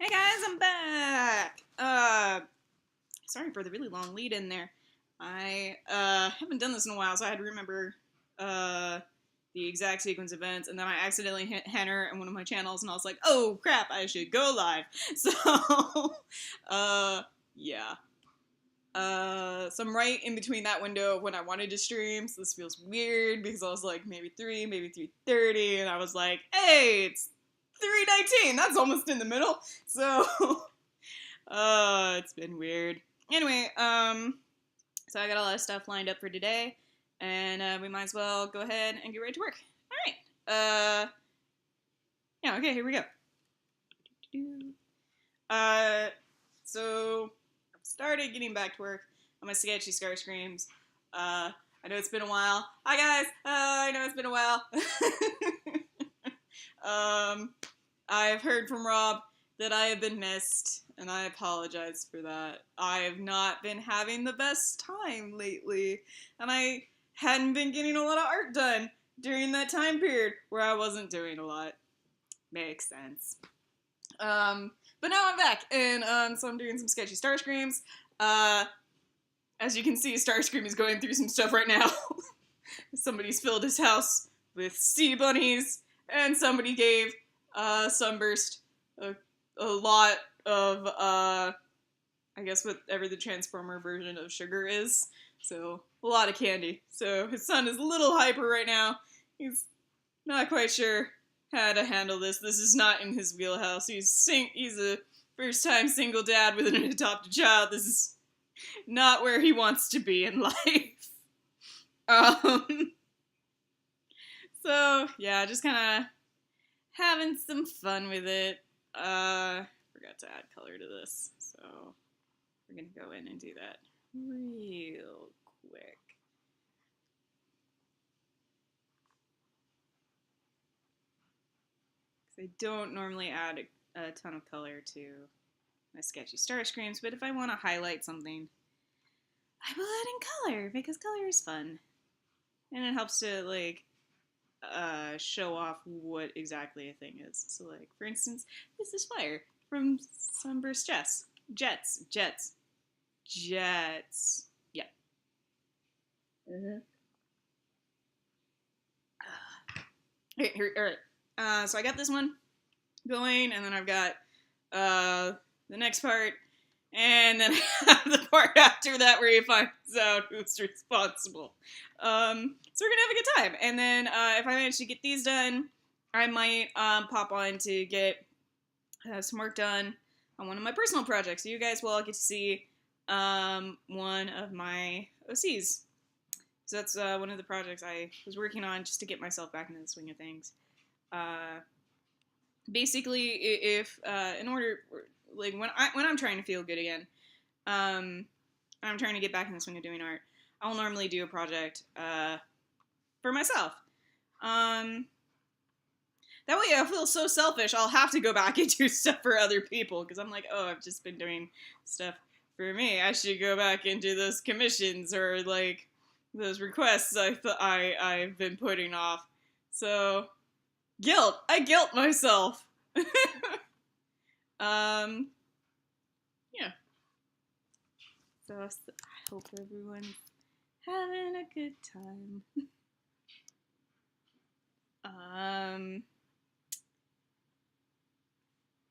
Hey guys, I'm back! Sorry for the really long lead in there. I, haven't done this in a while, so I had to remember, the exact sequence of events, and then I accidentally hit enter in one of my channels, and I was like, oh crap, I should go live! So, yeah. So I'm right in between that window of when I wanted to stream, so this feels weird, because I was like, maybe 3, maybe 3:30, and I was like, hey, it's 3:19, that's almost in the middle, so, it's been weird. Anyway, so I got a lot of stuff lined up for today, and, we might as well go ahead and get ready to work. Alright, yeah, okay, here we go. So, I've started getting back to work on my sketchy Scar Screams. I know it's been a while. Hi guys! I know it's been a while. I've heard from Rob that I have been missed, and I apologize for that. I have not been having the best time lately, and I hadn't been getting a lot of art done during that time period where I wasn't doing a lot. Makes sense. But now I'm back, and so I'm doing some sketchy Starscreams. As you can see, Starscream is going through some stuff right now. Somebody's filled his house with sea bunnies, and somebody gave Sunburst a lot of, I guess whatever the Transformer version of sugar is. So, a lot of candy. So, his son is a little hyper right now. He's not quite sure how to handle this. This is not in his wheelhouse. He's a first-time single dad with an adopted child. This is not where he wants to be in life. So, yeah, just kind of having some fun with it. Forgot to add color to this, so we're gonna go in and do that real quick. I don't normally add a ton of color to my sketchy Starscreams, but if I want to highlight something, I will add in color, because color is fun. And it helps to, like, show off what exactly a thing is. So, like, for instance, this is fire from Sunburst Jets. Jets. Yeah. Okay, alright. So I got this one going, and then I've got the next part, and then I have the part after that where he finds out who's responsible. So we're gonna have a good time, and then if I manage to get these done, I might pop on to get some work done on one of my personal projects. So you guys will all get to see one of my OCs. So that's one of the projects I was working on just to get myself back into the swing of things. Basically, if in order, like when I'm trying to feel good again, I'm trying to get back in the swing of doing art, I'll normally do a project for myself. That way I feel so selfish, I'll have to go back and do stuff for other people, because I'm like, oh, I've just been doing stuff for me. I should go back and do those commissions, or like those requests I've been putting off. So, guilt. I guilt myself. Yeah. So I hope everyone's having a good time.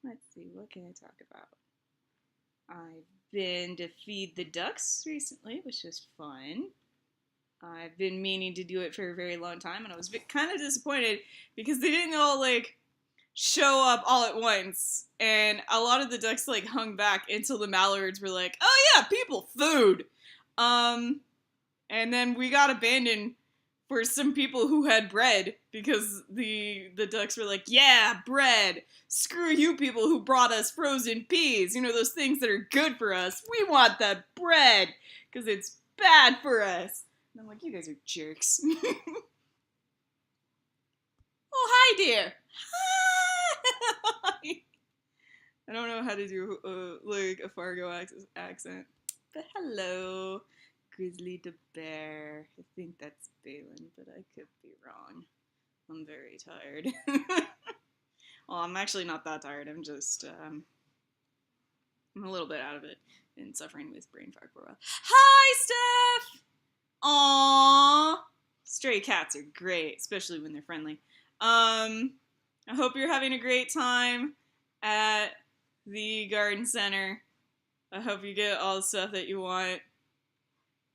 Let's see, what can I talk about? I've been to feed the ducks recently, which was fun. I've been meaning to do it for a very long time, and I was kind of disappointed because they didn't all, like, show up all at once, and a lot of the ducks, like, hung back until the mallards were like, oh yeah, people, food! And then we got abandoned for some people who had bread, because the ducks were like, yeah, bread! Screw you people who brought us frozen peas! You know, those things that are good for us! We want that bread! Because it's bad for us! And I'm like, you guys are jerks. Oh, hi, dear! Hi! I don't know how to do, like, a Fargo accent. But hello, Grizzly the Bear. I think that's Balin, but I could be wrong. I'm very tired. Well, I'm actually not that tired. I'm just, I'm a little bit out of it and suffering with brain fog for a while. Hi, Steph! Aww. Stray cats are great, especially when they're friendly. I hope you're having a great time at the garden center. I hope you get all the stuff that you want.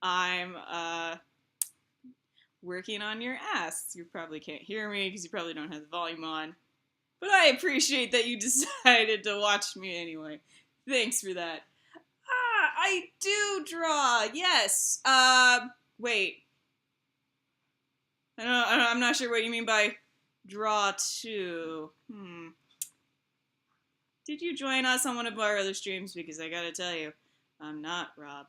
I'm working on your ass. You probably can't hear me because you probably don't have the volume on. But I appreciate that you decided to watch me anyway. Thanks for that. I do draw. Yes. Wait. I'm not sure what you mean by draw too. Did you join us on one of our other streams? Because I gotta tell you, I'm not Rob.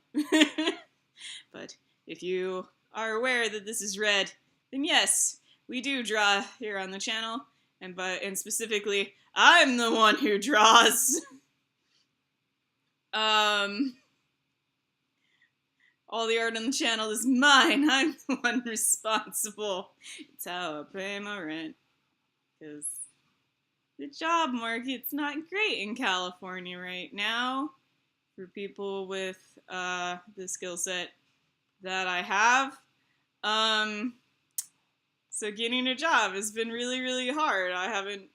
But if you are aware that this is red, then yes, we do draw here on the channel. And specifically, I'm the one who draws. All the art on the channel is mine. I'm the one responsible. It's how I pay my rent. Because the job market's not great in California right now for people with the skill set that I have. So getting a job has been really, really hard. I haven't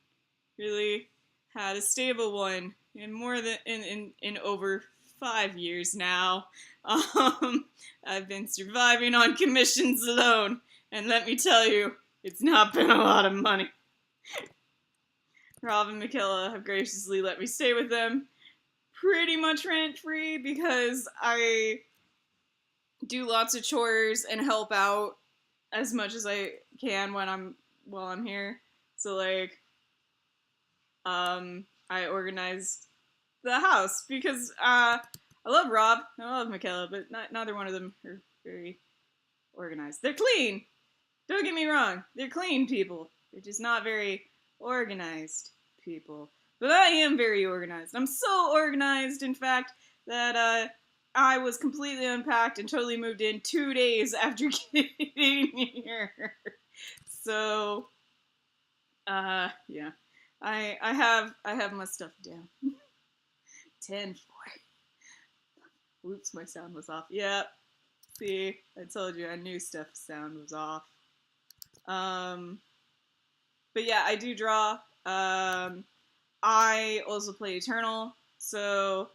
really had a stable one in more than in over 5 years now. I've been surviving on commissions alone, and let me tell you, it's not been a lot of money. Rob and Michaela have graciously let me stay with them pretty much rent-free because I do lots of chores and help out as much as I can while I'm here. So like, I organized the house because I love Rob, I love Michaela, but neither one of them are very organized. They're clean. Don't get me wrong. They're clean people. They're just not very organized people. But I am very organized. I'm so organized, in fact, that I was completely unpacked and totally moved in 2 days after getting here. So, yeah. I have my stuff down. 10-4. Whoops, my sound was off. Yep. See, I told you I knew Steph's sound was off. But yeah, I do draw. I also play Eternal, so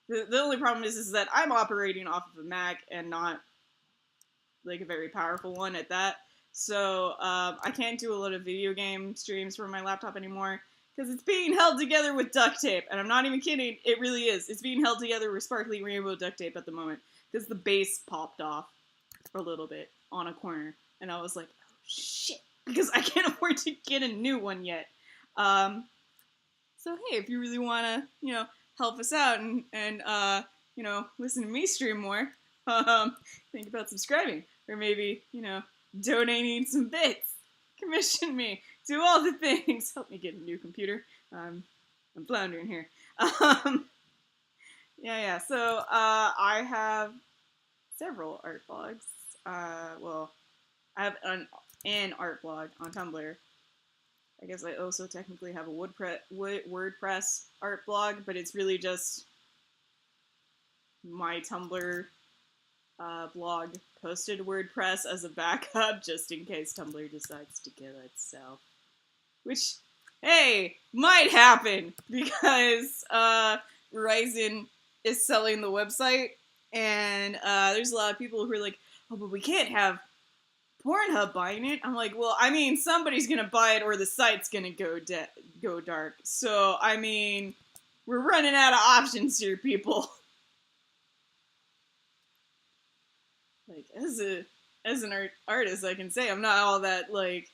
the only problem is that I'm operating off of a Mac and not like a very powerful one at that. So I can't do a lot of video game streams from my laptop anymore because it's being held together with duct tape, and I'm not even kidding. It really is. It's being held together with sparkly rainbow duct tape at the moment because the base popped off a little bit on a corner, and I was like, oh shit, because I can't afford to get a new one yet. So hey, if you really want to, help us out and listen to me stream more, think about subscribing, or maybe, donating some bits, commission me, do all the things, help me get a new computer. I'm floundering here. Yeah, so I have several art blogs. Well, I have an art blog on Tumblr. I guess I also technically have a WordPress art blog, but it's really just my Tumblr blog posted to WordPress as a backup, just in case Tumblr decides to kill itself. Which, hey, might happen, because Verizon is selling the website, and there's a lot of people who are like, oh, but we can't have Pornhub buying it. I'm like, well, I mean, somebody's gonna buy it or the site's gonna go dark. So, I mean, we're running out of options here, people. Like, as an artist, I can say I'm not all that, like,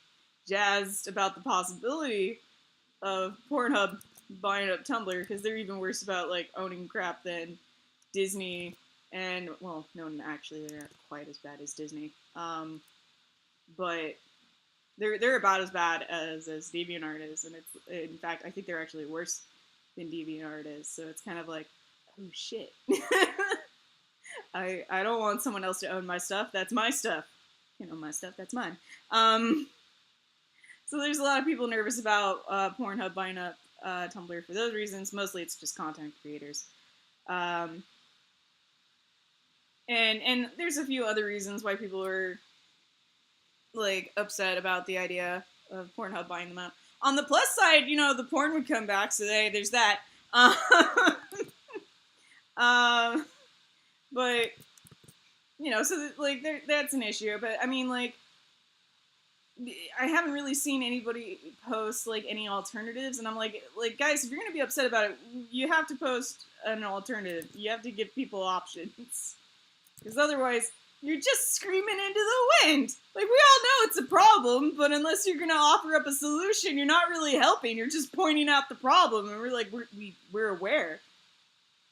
jazzed about the possibility of Pornhub buying up Tumblr, because they're even worse about, like, owning crap than Disney, and, well, no, actually, they're not quite as bad as Disney. But they're about as bad as DeviantArt is, and it's, in fact, I think they're actually worse than DeviantArt is, so it's kind of like, oh shit. I don't want someone else to own my stuff. That's my stuff. My stuff, that's mine. So there's a lot of people nervous about Pornhub buying up Tumblr for those reasons. Mostly it's just content creators. And there's a few other reasons why people are like upset about the idea of Pornhub buying them out. On the plus side, the porn would come back, so there's that. But so like that's an issue. But I mean, like, I haven't really seen anybody post like any alternatives, and I'm like guys, if you're gonna be upset about it, you have to post an alternative. You have to give people options, because otherwise you're just screaming into the wind. Like, we all know it's a problem, but unless you're gonna offer up a solution, you're not really helping. You're just pointing out the problem, and we're aware.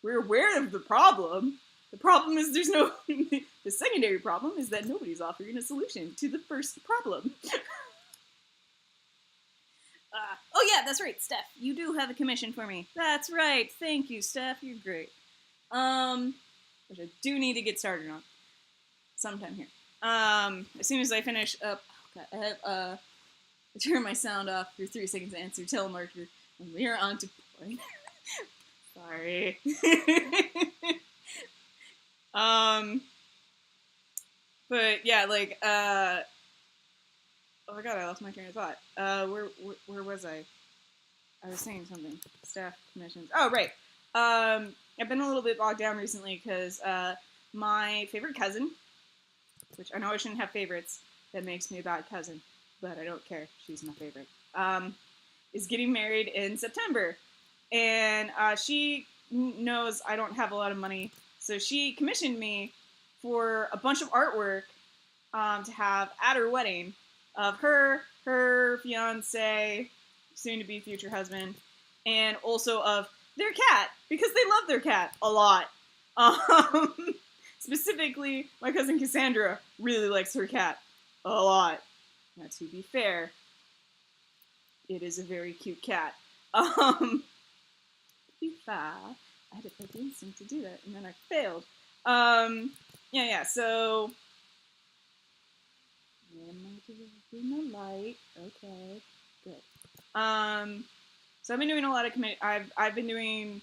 We're aware of the problem. The problem is there's no... The secondary problem is that nobody's offering a solution to the first problem. Oh yeah, that's right, Steph. You do have a commission for me. That's right. Thank you, Steph. You're great. Which I do need to get started on sometime here. As soon as I finish up... Oh God, I turn my sound off for 3 seconds to answer telemarketer, and we are on to porn. Sorry. But yeah, like, oh my God, I lost my train of thought. Where was I? I was saying something. Staff commissions. Oh, right. I've been a little bit bogged down recently because, my favorite cousin, which I know I shouldn't have favorites, that makes me a bad cousin, but I don't care. She's my favorite. Is getting married in September. And, she knows I don't have a lot of money, so she commissioned me for a bunch of artwork to have at her wedding of her fiance, soon-to-be future husband, and also of their cat, because they love their cat a lot. Specifically, my cousin Cassandra really likes her cat a lot. Now, to be fair, it is a very cute cat. To be fair, I had the instinct to do that, and then I failed. Yeah, so... Am I doing the light? Okay, good. So I've been doing a lot of I've been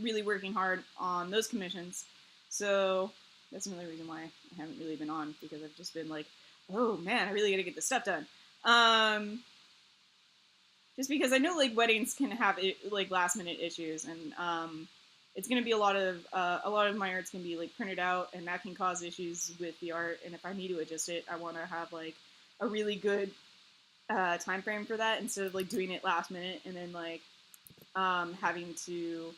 really working hard on those commissions. So that's another reason why I haven't really been on, because I've just been like, oh man, I really gotta get this stuff done. Just because I know like weddings can have like last minute issues, and it's gonna be a lot of my art's gonna be like printed out, and that can cause issues with the art. And if I need to adjust it, I want to have like a really good time frame for that, instead of like doing it last minute and then like having to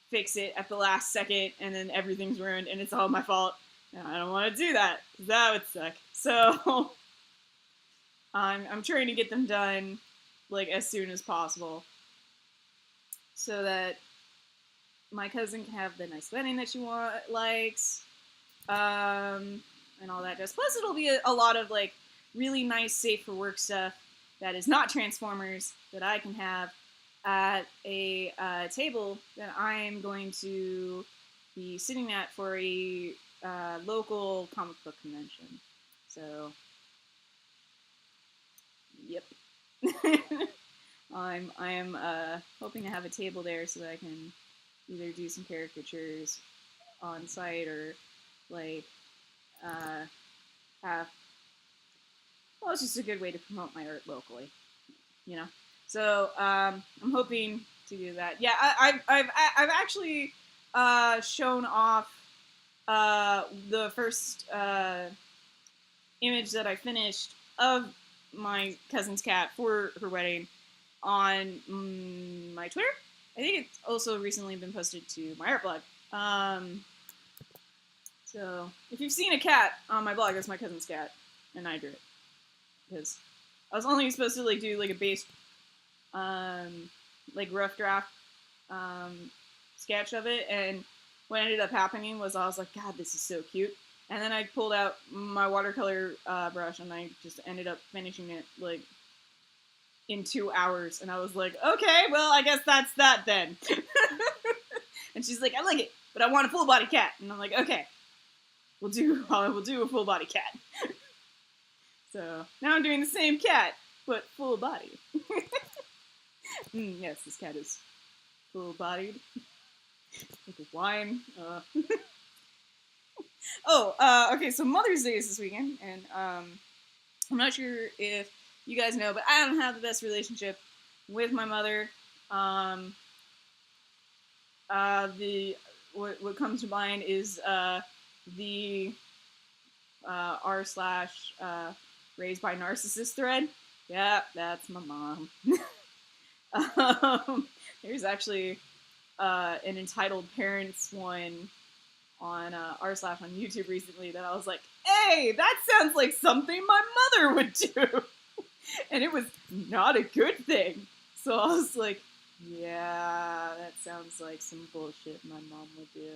fix it at the last second and then everything's ruined and it's all my fault. And I don't want to do that, because that would suck. So I'm trying to get them done like as soon as possible, so that my cousin can have the nice wedding that she likes, and all that jazz. Plus, it'll be a lot of like really nice, safe for work stuff that is not Transformers that I can have at a table that I am going to be sitting at for a local comic book convention. So, yep. I am hoping to have a table there so that I can either do some caricatures on site, or like have, well, it's just a good way to promote my art locally, you know. So I'm hoping to do that. Yeah, I've actually shown off the first image that I finished of my cousin's cat for her wedding on my Twitter. I think it's also recently been posted to my art blog. So if you've seen a cat on my blog, that's my cousin's cat, and I drew it, because I was only supposed to like do like a base, like rough draft sketch of it, and what ended up happening was I was like, God, this is so cute. And then I pulled out my watercolor brush, and I just ended up finishing it like in 2 hours. And I was like, okay, well, I guess that's that then. And she's like, I like it, but I want a full body cat. And I'm like, okay, we'll do a full body cat. So now I'm doing the same cat, but full body. Yes, this cat is full-bodied, like a wine. Okay, so Mother's Day is this weekend, and I'm not sure if you guys know, but I don't have the best relationship with my mother. The what comes to mind is the r slash raised by narcissist thread. Yeah, that's my mom. There's actually an entitled parents one on r slash on YouTube recently that I was like, hey, that sounds like something my mother would do. And it was not a good thing. So I was like, yeah, that sounds like some bullshit my mom would do.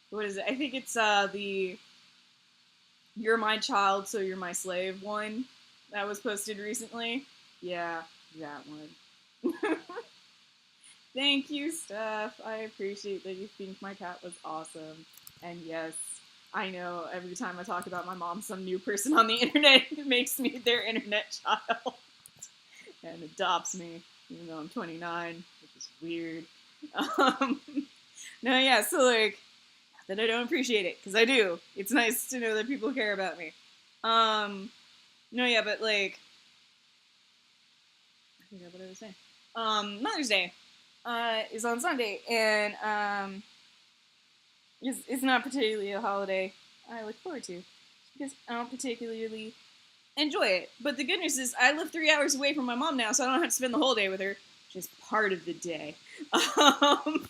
What is it? I think it's the "You're my child, so you're my slave" one that was posted recently. Yeah, that one. Thank you, Steph. I appreciate that you think my cat was awesome. And yes, I know every time I talk about my mom, some new person on the internet makes me their internet child and adopts me, even though I'm 29, which is weird. No, yeah, so like, not that I don't appreciate it, because I do. It's nice to know that people care about me. No, yeah, but like, I forgot what I was saying. Mother's Day is on Sunday, and it's not particularly a holiday I look forward to, because I don't particularly enjoy it. But the good news is I live 3 hours away from my mom now, so I don't have to spend the whole day with her, which is part of the day. Because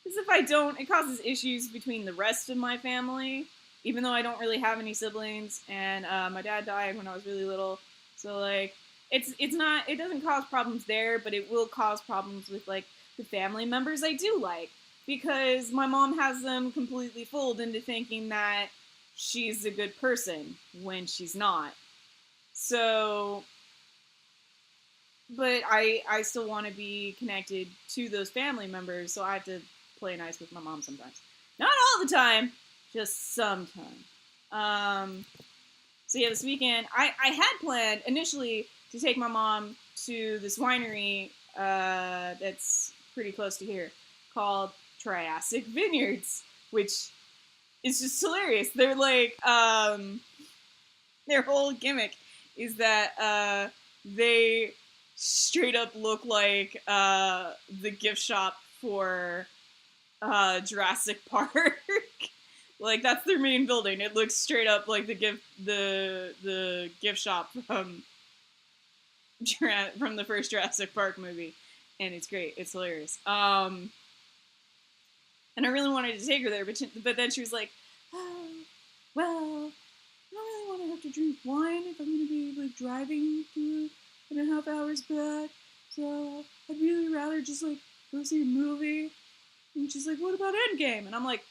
if I don't, it causes issues between the rest of my family, even though I don't really have any siblings, and my dad died when I was really little, so like, it doesn't cause problems there, but it will cause problems with like the family members I do like, because my mom has them completely fooled into thinking that she's a good person when she's not. So, but I still want to be connected to those family members, so I have to play nice with my mom sometimes. Not all the time, just sometimes. So yeah, this weekend I had planned initially to take my mom to this winery that's pretty close to here called Triassic Vineyards, which is just hilarious. They're like their whole gimmick is that they straight up look like the gift shop for Jurassic Park. Like, that's their main building. It looks straight up like the gift shop from the first Jurassic Park movie, and it's great. It's hilarious. And I really wanted to take her there, but then she was like, oh, well, I don't really want to have to drink wine if I'm going to be like driving 2.5 hours back. So I'd really rather just like go see a movie. And she's like, what about Endgame? And I'm like,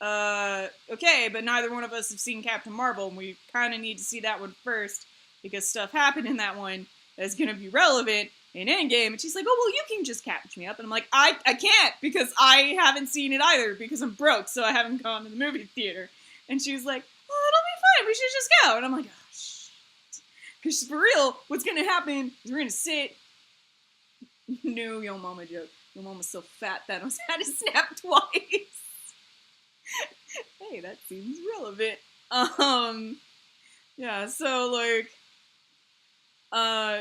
okay, but neither one of us have seen Captain Marvel, and we kind of need to see that one first, because stuff happened in that one that's going to be relevant in Endgame. And she's like, oh, well, you can just catch me up. And I'm like, I can't, because I haven't seen it either, because I'm broke, so I haven't gone to the movie theater. And she was like, oh, it'll be fine, we should just go. And I'm like, oh, shit. Because for real, what's going to happen is we're going to sit... No, yo mama joke. Your mom was so fat that I had to snap twice. Hey, that seems relevant. Yeah, so like,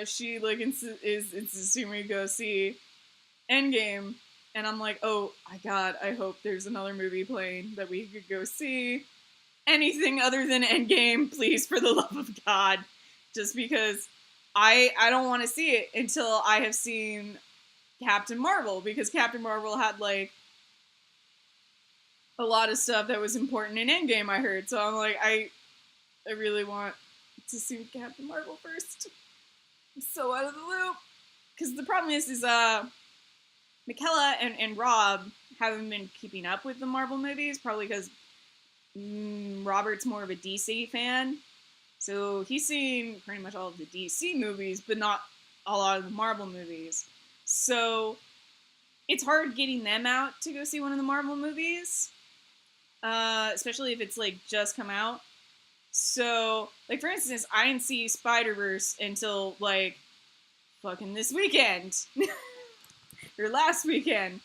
she like is insisting we go see Endgame, and I'm like, oh my god, I hope there's another movie playing that we could go see. Anything other than Endgame, please, for the love of God. Just because I don't want to see it until I have seen Captain Marvel, because Captain Marvel had like a lot of stuff that was important in Endgame, I heard. So I'm like, I really want to see Captain Marvel first. I'm so out of the loop. Because the problem is Michaela and Rob haven't been keeping up with the Marvel movies, probably because Robert's more of a DC fan. So he's seen pretty much all of the DC movies, but not a lot of the Marvel movies. So it's hard getting them out to go see one of the Marvel movies, especially if it's like just come out. So, like, for instance, I didn't see Spider-Verse until like fucking this weekend. Or last weekend.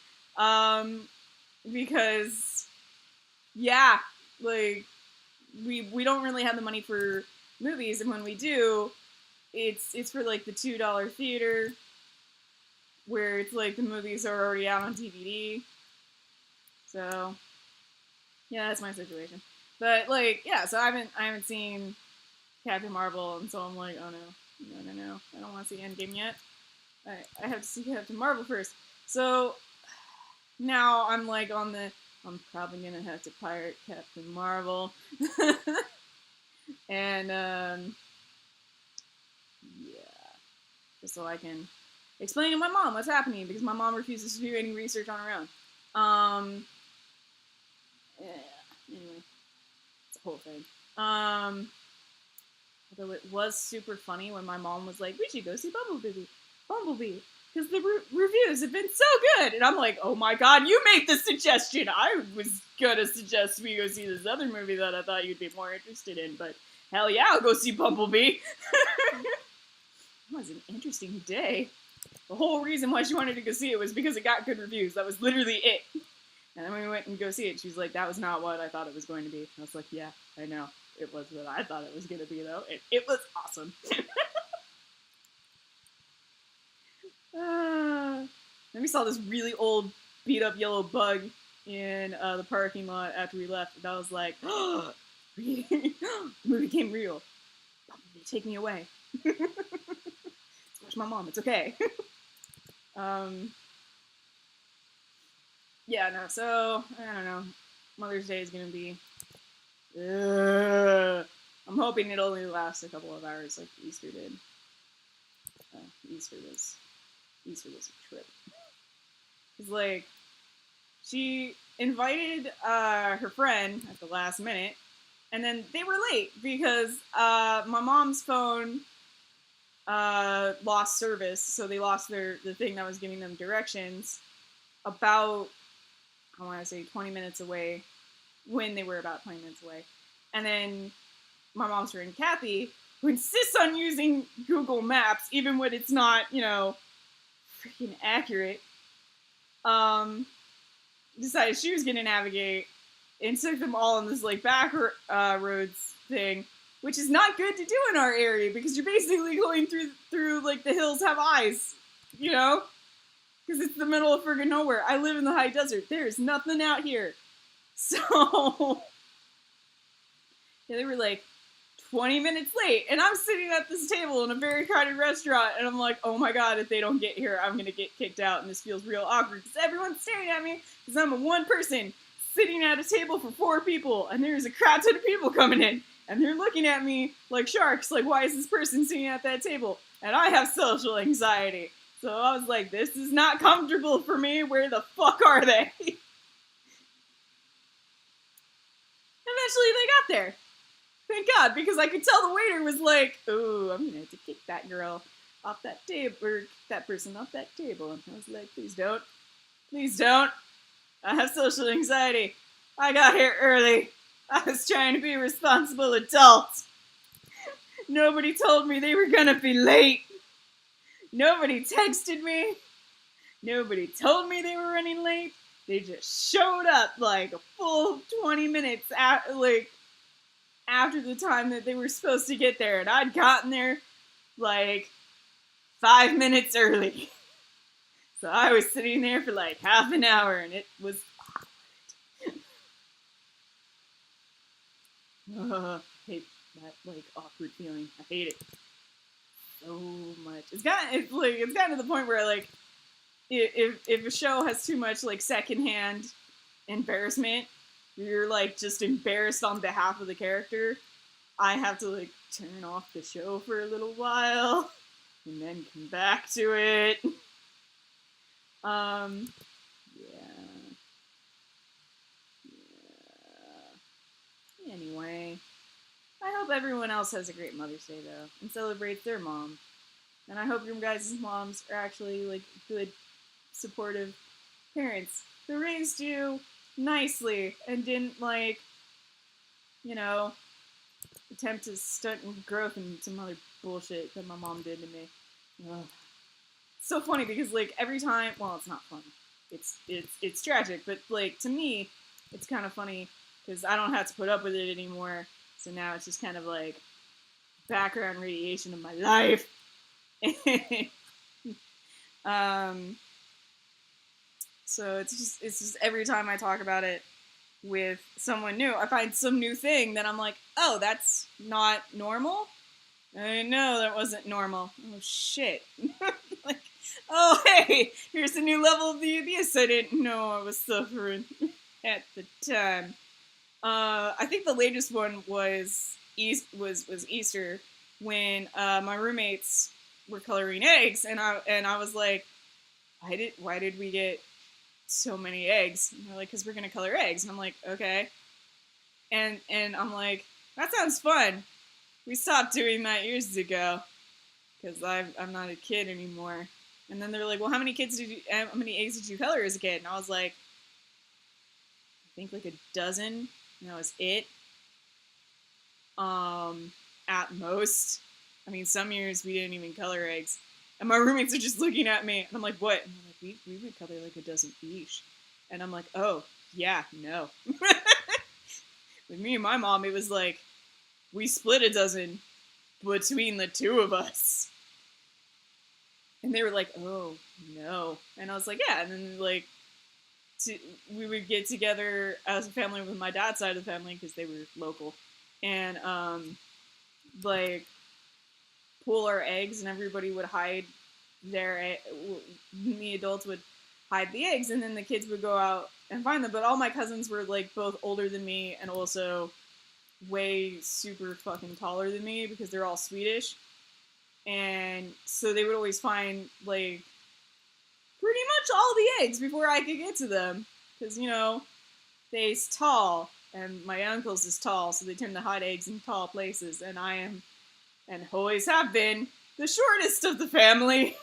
Because, yeah, like, we don't really have the money for movies, and when we do, it's for, like, the $2 theater, where it's, like, the movies are already out on DVD. So, yeah, that's my situation. But, like, yeah, so I haven't seen Captain Marvel, and so I'm like, oh no, I don't want to see Endgame yet. I have to see Captain Marvel first. So, now I'm like I'm probably gonna have to pirate Captain Marvel. And, yeah, just so I can explain to my mom what's happening, because my mom refuses to do any research on her own. Yeah, anyway, it's a whole thing. Although it was super funny when my mom was like, we should go see Bumblebee, because the reviews have been so good. And I'm like, oh my god, you made the suggestion. I was gonna suggest we go see this other movie that I thought you'd be more interested in, but hell yeah, I'll go see Bumblebee. That was an interesting day. The whole reason why she wanted to go see it was because it got good reviews. That was literally it. And then when we went and go see it, she was like, that was not what I thought it was going to be. And I was like, yeah, I know. It was what I thought it was going to be, though. It was awesome. Then we saw this really old, beat-up yellow bug in the parking lot after we left. And I was like, oh, the movie came real. Take me away. Squish my mom. It's okay. Yeah, no, so, I don't know. Mother's Day is going to be... I'm hoping it only lasts a couple of hours like Easter did. Easter was a trip. It's like, she invited her friend at the last minute, and then they were late because my mom's phone lost service, so they lost the thing that was giving them directions about, I want to say 20 minutes away, when they were about 20 minutes away. And then my mom's friend Kathy, who insists on using Google Maps, even when it's not, freaking accurate, decided she was gonna navigate and took them all on this, like, back roads thing, which is not good to do in our area, because you're basically going through like, the hills have eyes, because it's the middle of friggin' nowhere. I live in the high desert. There's nothing out here. So, yeah, they were like 20 minutes late, and I'm sitting at this table in a very crowded restaurant, and I'm like, oh my god, if they don't get here, I'm gonna get kicked out, and this feels real awkward, because everyone's staring at me, because I'm a one person sitting at a table for 4 people, and there's a crowd ton of people coming in, and they're looking at me like sharks, like, why is this person sitting at that table? And I have social anxiety. So I was like, this is not comfortable for me, where the fuck are they? Eventually they got there. Thank God, because I could tell the waiter was like, ooh, I'm gonna have to kick that girl off that table, or that person off that table. And I was like, please don't. Please don't. I have social anxiety. I got here early. I was trying to be a responsible adult. Nobody told me they were gonna be late. Nobody texted me. Nobody told me they were running late. They just showed up like a full 20 minutes after the time that they were supposed to get there. And I'd gotten there like 5 minutes early. So I was sitting there for like half an hour, and it was awkward. Hate that like awkward feeling. I hate it so much. It's gotten to the point where, like, if a show has too much like secondhand embarrassment, you're like just embarrassed on behalf of the character, I have to like turn off the show for a little while and then come back to it. Yeah. Anyway, I hope everyone else has a great Mother's Day, though, and celebrates their mom. And I hope your guys' moms are actually, like, good, supportive parents who raised you nicely and didn't, like, attempt to stunt growth and some other bullshit that my mom did to me. Ugh. so funny because like every time, well, it's not funny. It's tragic, but like to me, it's kind of funny because I don't have to put up with it anymore. So now it's just kind of like background radiation of my life. um, so it's just every time I talk about it with someone new, I find some new thing that I'm like, oh, that's not normal. I didn't know that wasn't normal. Oh shit. Like, oh hey, here's a new level of the abuse I didn't know I was suffering at the time. I think the latest one was Easter when my roommates were coloring eggs, and I was like, why did we get so many eggs? And they're like, because we're gonna color eggs, and I'm like, okay, and I'm like, that sounds fun. We stopped doing that years ago because I'm not a kid anymore. And then they're like, well, how many eggs did you color as a kid? And I was like, I think like a dozen. And that was it. At most. I mean, some years we didn't even color eggs. And my roommates are just looking at me. And I'm like, what? And they're like, we would color like a dozen each. And I'm like, oh, yeah, no. With me and my mom, it was like, we split a dozen between the two of us. And they were like, oh, no. And I was like, yeah. And then, like, we would get together as a family with my dad's side of the family because they were local. And, like, pull our eggs, and everybody would hide the adults would hide the eggs, and then the kids would go out and find them. But all my cousins were, like, both older than me and also way super fucking taller than me because they're all Swedish. And so they would always find, like, pretty much all the eggs before I could get to them. Because, you know, they's tall, and my uncle's is tall, so they tend to hide eggs in tall places. And I am, and always have been, the shortest of the family.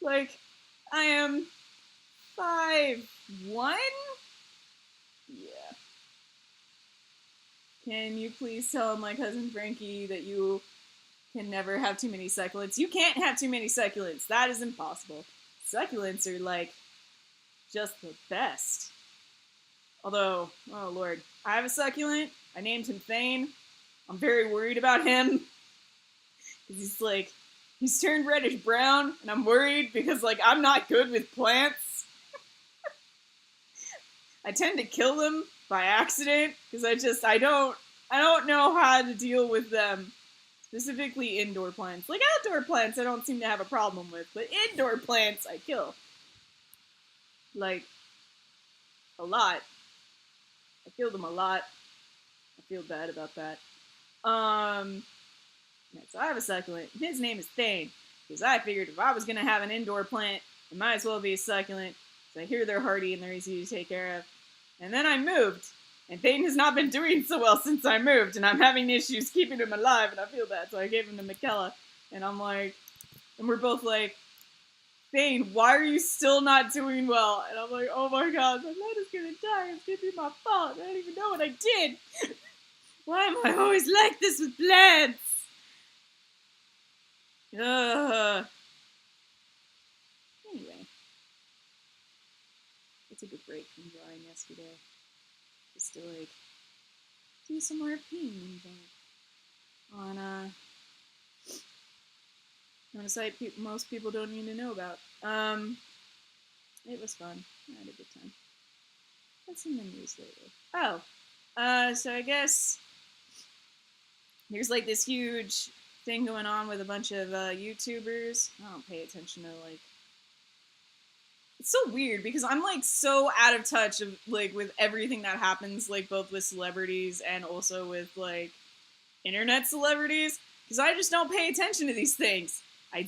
Like, I am 5'1"? Yeah. Can you please tell my cousin Frankie that you can never have too many succulents? You can't have too many succulents. That is impossible. Succulents are, like, just the best. Although, oh lord, I have a succulent. I named him Thane. I'm very worried about him. Because he's turned reddish brown, and I'm worried because, like, I'm not good with plants. I tend to kill them by accident, because I don't know how to deal with them. Specifically indoor plants. Like, outdoor plants I don't seem to have a problem with, but indoor plants I kill. Like, a lot. I kill them a lot. I feel bad about that. Yeah, so I have a succulent. His name is Thane, because I figured if I was going to have an indoor plant, it might as well be a succulent, because I hear they're hardy and they're easy to take care of. And then I moved, and Thane has not been doing so well since I moved, and I'm having issues keeping him alive, and I feel bad, so I gave him to Michaela, and I'm like, and we're both like, Thane, why are you still not doing well? And I'm like, oh my god, my plant is gonna die, it's gonna be my fault, I don't even know what I did. Why am I always like this with plants? Anyway, I took a break from drawing yesterday, just to, like, do some RPing on a site most people don't need to know about. It was fun. I had a good time. What's in the news lately? Oh, so I guess there's, like, this huge thing going on with a bunch of YouTubers. I don't pay attention to, like, it's so weird because I'm, like, so out of touch of, like, with everything that happens, like, both with celebrities and also with, like, internet celebrities, because I just don't pay attention to these things. I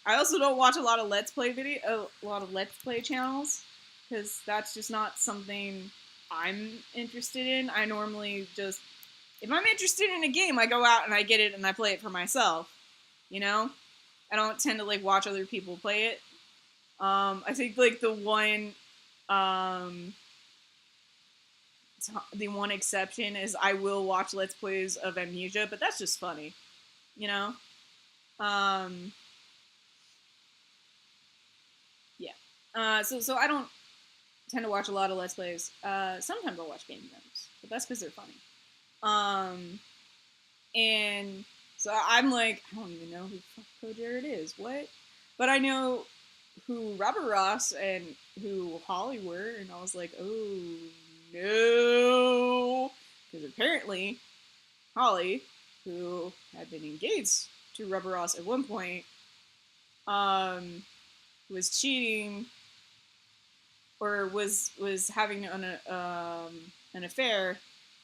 also don't watch a lot of Let's Play channels, because that's just not something I'm interested in. I normally just, if I'm interested in a game, I go out and I get it and I play it for myself, you know? I don't tend to, like, watch other people play it. I think, like, the one exception is I will watch Let's Plays of Amnesia, but that's just funny, you know? So I don't tend to watch a lot of Let's Plays. Sometimes I'll watch game jams, but that's because they're funny. And so I'm like, I don't even know who the fuck Jared is. What? But I know who Robert Ross and who Holly were, and I was like, oh no. Because apparently, Holly, who had been engaged to Robert Ross at one point, was cheating or was having an affair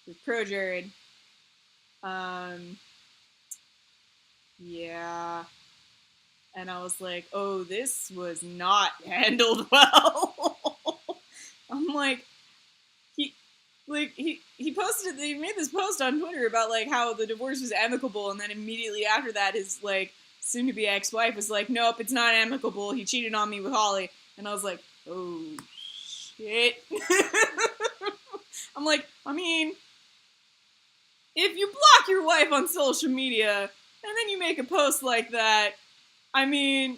with Pro Jared. Yeah. And I was like, oh, this was not handled well. I'm like, he posted, he made this post on Twitter about like how the divorce was amicable, and then immediately after that his like soon-to-be ex-wife was like, nope, it's not amicable, he cheated on me with Holly. And I was like, oh shit. I'm like, I mean, if you block your wife on social media and then you make a post like that, I mean,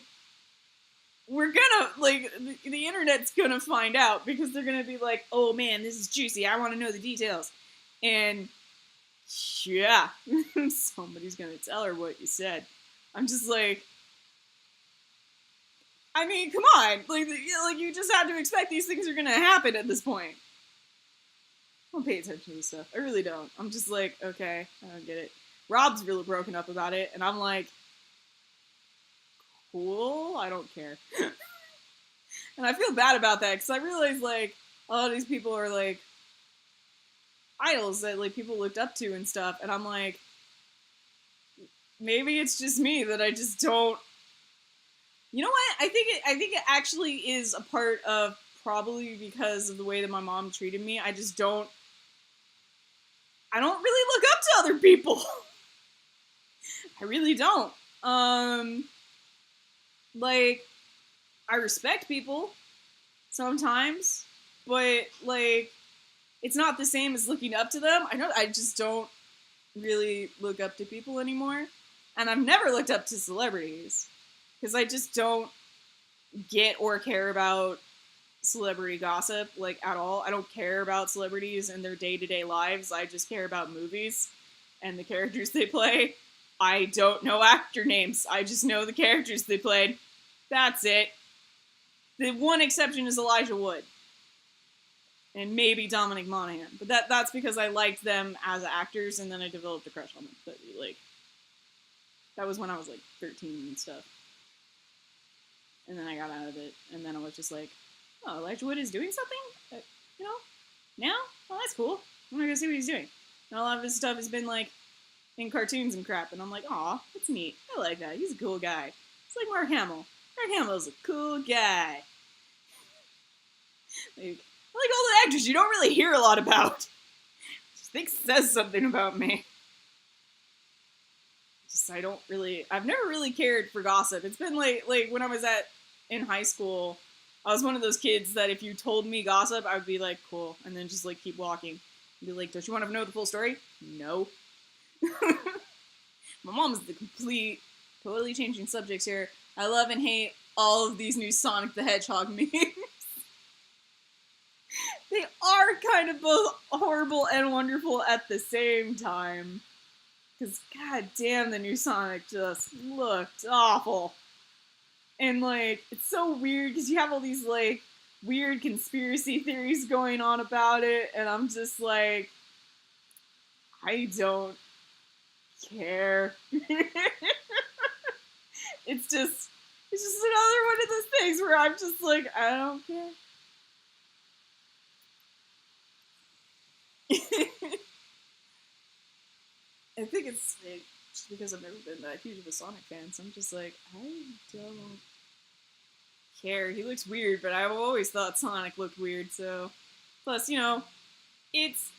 we're gonna, like, the internet's gonna find out, because they're gonna be like, oh man, this is juicy, I want to know the details. And yeah, somebody's gonna tell her what you said. I'm just like, I mean, come on, like you just have to expect these things are gonna happen at this point. I don't pay attention to this stuff. I really don't. I'm just like, okay, I don't get it. Rob's really broken up about it, and I'm like, cool, I don't care. And I feel bad about that, because I realize, like, a lot of these people are, like, idols that, like, people looked up to and stuff, and I'm like, maybe it's just me that I just don't... You know what? I think it actually is a part of, probably because of the way that my mom treated me, I don't really look up to other people. I really don't. Like, I respect people sometimes, but, like, it's not the same as looking up to them. I just don't really look up to people anymore. And I've never looked up to celebrities, because I just don't get or care about celebrity gossip, like, at all. I don't care about celebrities and their day-to-day lives. I just care about movies and the characters they play. I don't know actor names. I just know the characters they played. That's it. The one exception is Elijah Wood. And maybe Dominic Monaghan. But that's because I liked them as actors, and then I developed a crush on them. But, like, that was when I was, like, 13 and stuff. And then I got out of it, and then I was just like, oh, Elijah Wood is doing something? You know? Now? Oh, that's cool. I'm gonna go see what he's doing. And a lot of his stuff has been, like, in cartoons and crap, and I'm like, aw, that's neat. I like that. He's a cool guy. It's like Mark Hamill. Mark Hamill's a cool guy. Like, I like all the actors you don't really hear a lot about. I think says something about me. Just, I've never really cared for gossip. It's been like when I was in high school, I was one of those kids that if you told me gossip, I would be like, cool, and then just, like, keep walking. And be like, don't you want to know the full story? No. My mom is the complete, totally changing subjects here. I love and hate all of these new Sonic the Hedgehog memes. They are kind of both horrible and wonderful at the same time. Because, god damn, the new Sonic just looked awful. And, like, it's so weird because you have all these, like, weird conspiracy theories going on about it, and I'm just like, I don't care. It's just another one of those things where I'm just like, I don't care. I think it's just because I've never been that huge of a Sonic fan, so I'm just like, I don't care. He looks weird, but I've always thought Sonic looked weird, so... Plus, you know, it's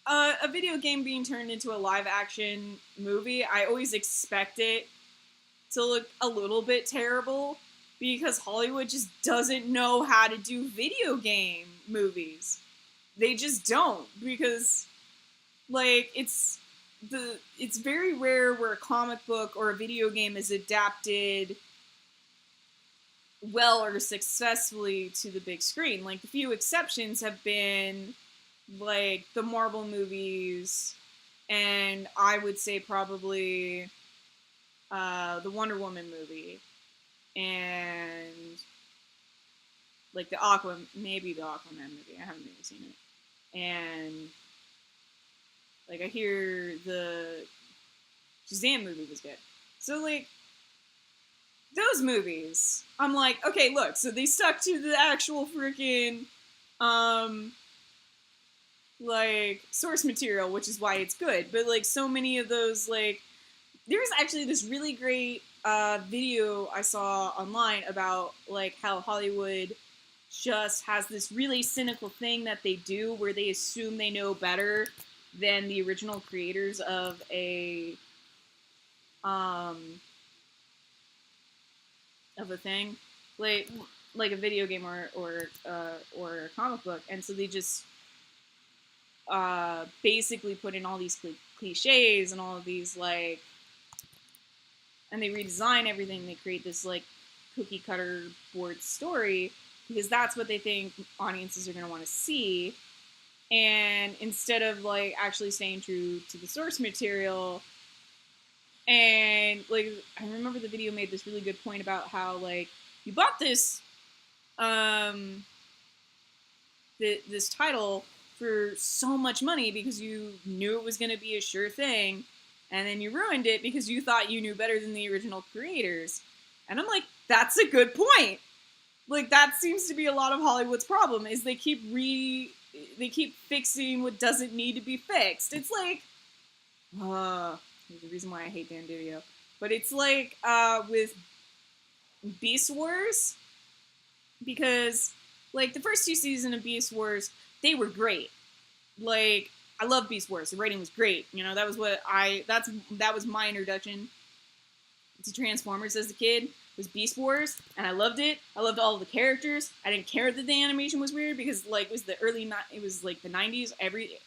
a video game being turned into a live-action movie. I always expect it to look a little bit terrible, because Hollywood just doesn't know how to do video game movies. They just don't, because, like, it's very rare where a comic book or a video game is adapted well or successfully to the big screen. Like, the few exceptions have been, like, the Marvel movies, and I would say probably the Wonder Woman movie, and, like, maybe the Aquaman movie. I haven't really seen it. And, like, I hear the Shazam movie was good. So, like, those movies, I'm like, okay, look, so they stuck to the actual freaking, like, source material, which is why it's good. But, like, so many of those, like, there's actually this really great video I saw online about, like, how Hollywood just has this really cynical thing that they do where they assume they know better than the original creators of a thing, like a video game or a comic book, and so they just basically put in all these cliches and all of these, like, and they redesign everything. They create this, like, cookie cutter board story because that's what they think audiences are going to want to see. And instead of, like, actually staying true to the source material, and, like, I remember the video made this really good point about how, like, you bought this this title for so much money because you knew it was going to be a sure thing, and then you ruined it because you thought you knew better than the original creators. And I'm like, that's a good point. Like, that seems to be a lot of Hollywood's problem, is they keep fixing what doesn't need to be fixed. It's like, there's a reason why I hate Dan Didio. But it's like with Beast Wars, because, like, the first 2 seasons of Beast Wars, they were great. Like, I love Beast Wars. The writing was great. You know, that was my introduction to Transformers as a kid, was Beast Wars, and I loved it. I loved all of the characters. I didn't care that the animation was weird because, like, it was like the 90s.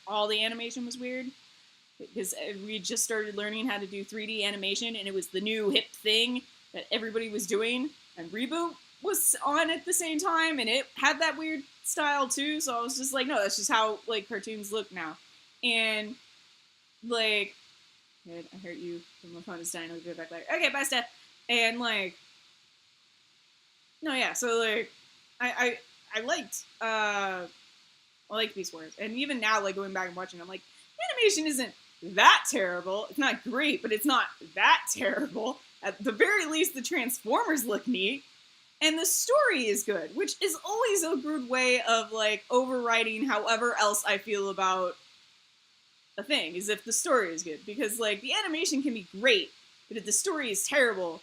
All the animation was weird because we just started learning how to do 3D animation, and it was the new hip thing that everybody was doing. And Reboot was on at the same time, and it had that weird style too. So I was just like, no, that's just how, like, cartoons look now. And, like, I hurt you. My phone is dying. I'll be back later. Okay, bye, Steph. And, like, no, yeah. So, like, I liked Beast Wars, and even now, like, going back and watching, I'm like, animation isn't that terrible. It's not great, but it's not that terrible. At the very least, the Transformers look neat, and the story is good, which is always a good way of, like, overriding however else I feel about a thing, is if the story is good. Because, like, the animation can be great, but if the story is terrible,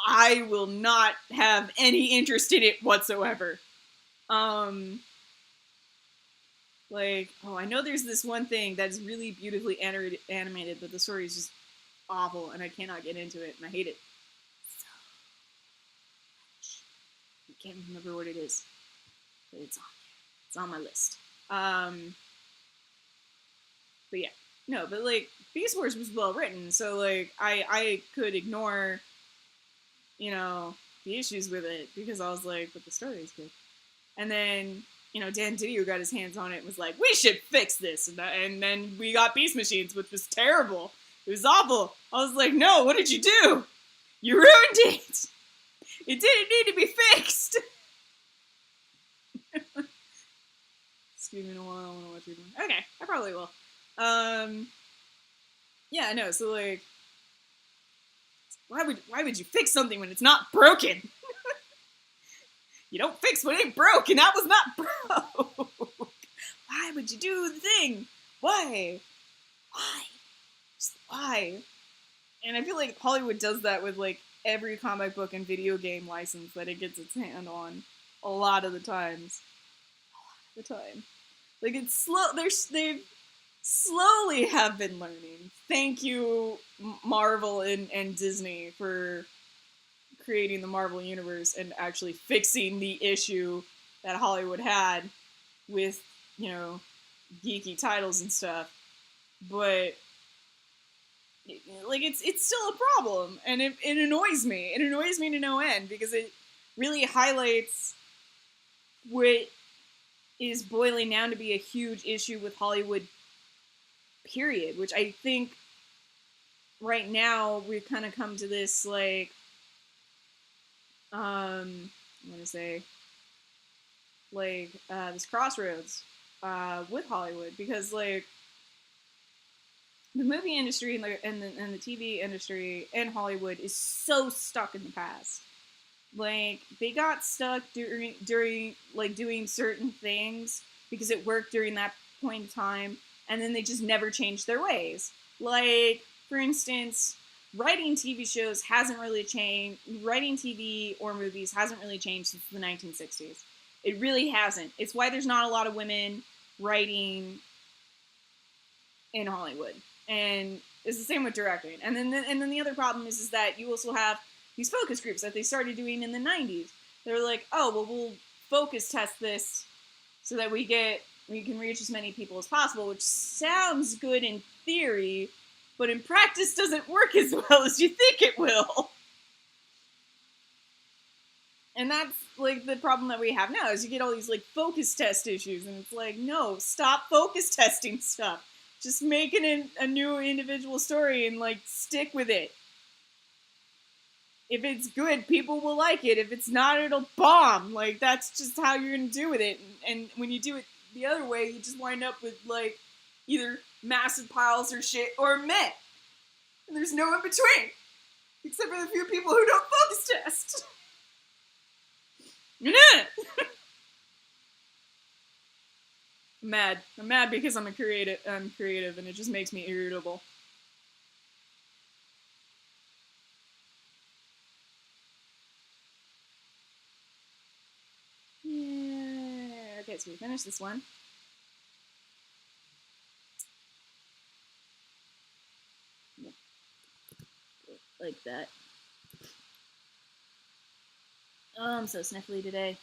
I will not have any interest in it whatsoever. Like, I know there's this one thing that's really beautifully animated, but the story is just awful, and I cannot get into it, and I hate it so much. I can't remember what it is, but it's on my list. But yeah, no, but, like, Beast Wars was well written, so, like, I could ignore, you know, the issues with it because I was like, but the story is good. And then, you know, Dan Didio got his hands on it and was like, we should fix this. And then we got Beast Machines, which was terrible. It was awful. I was like, no, what did you do? You ruined it. It didn't need to be fixed. Excuse me in a while. I want to watch it again. Okay, I probably will. Yeah, no, so, like, why would you fix something when it's not broken? You don't fix what ain't broke, and that was not broke. Why would you do the thing? Why? Just why? And I feel like Hollywood does that with, like, every comic book and video game license that it gets its hand on a lot of the times. Like, it's slow. They slowly have been learning. Thank you, Marvel and Disney, for creating the Marvel Universe and actually fixing the issue that Hollywood had with, you know, geeky titles and stuff. But, like, it's still a problem, and it annoys me. It annoys me to no end because really highlights what is boiling down to be a huge issue with Hollywood, period. Which I think right now we've kind of come to this, like, I'm gonna say, like, this crossroads with Hollywood, because, like, the movie industry and the TV industry and Hollywood is so stuck in the past. Like, they got stuck during like doing certain things because it worked during that point in time, and then they just never changed their ways. Like, for instance, writing TV shows hasn't really changed. Writing TV or movies hasn't really changed since the 1960s. It really hasn't. It's why there's not a lot of women writing in Hollywood, and it's the same with directing. And then the other problem is that you also have these focus groups that they started doing in the 90s. They're like, oh, well, we'll focus test this so that we can reach as many people as possible, which sounds good in theory, but in practice doesn't work as well as you think it will. And that's, like, the problem that we have now, is you get all these, like, focus test issues, and it's like, no, stop focus testing stuff. Just make it a new individual story and, like, stick with it. If it's good, people will like it. If it's not, it'll bomb. Like, that's just how you're gonna do with it. And when you do it the other way, you just wind up with, like, either massive piles or shit or meh. And there's no in between. Except for the few people who don't focus test. I'm mad. I'm mad because I'm creative, and it just makes me irritable. Yeah. Okay, so we finished this one. Like that. Oh, I'm so sniffly today.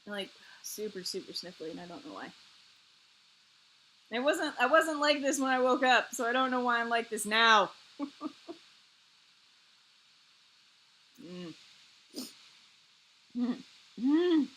I'm, like, super sniffly, and I don't know why. I wasn't like this when I woke up, so I don't know why I'm like this now. mm. Mm. Mm.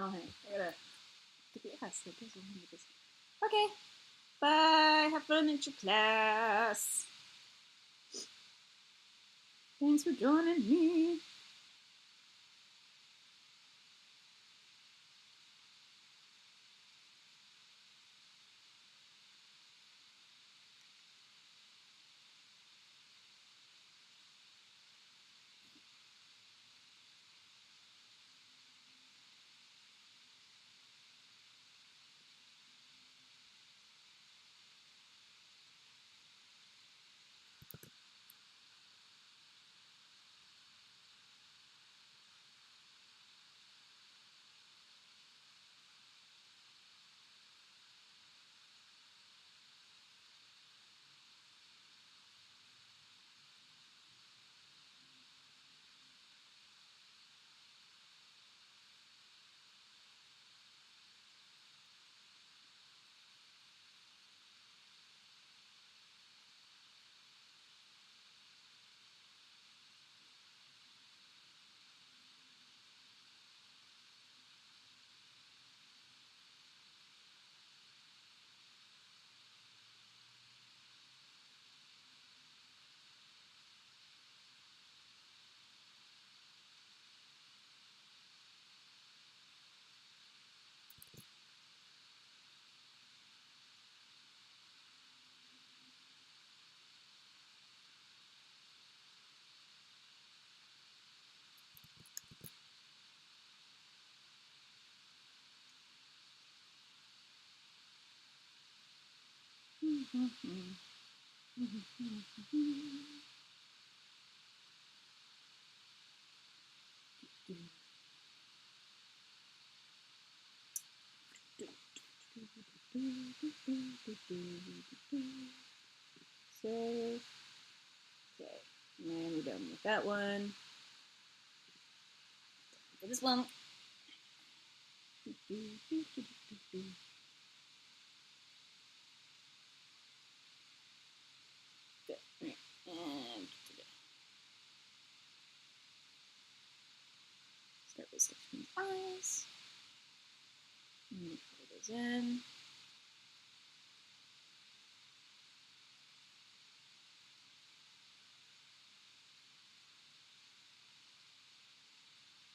Oh, hey, I gotta get the ass. Okay, bye. Have fun at your class. Thanks for joining me. Save. Okay, and we're done with that one. For this one. Good. Right. And start with section's eyes. And color those in.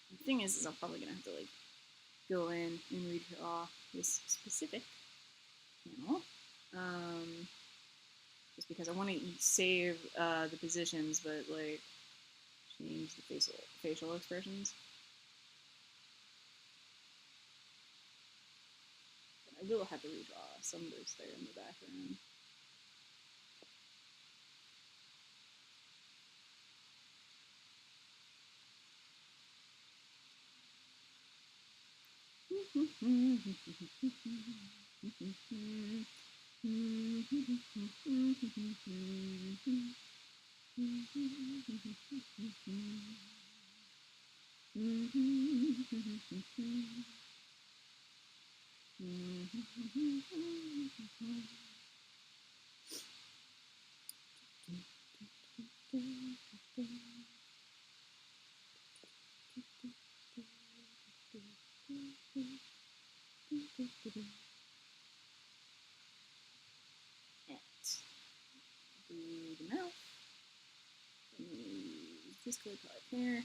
The thing is I'm probably gonna have to like go in and redraw this specific panel. Just because I want to save the positions, but like change the facial expressions. But I will have to redraw some of those there in the background. Do the mouth. Use this color palette here.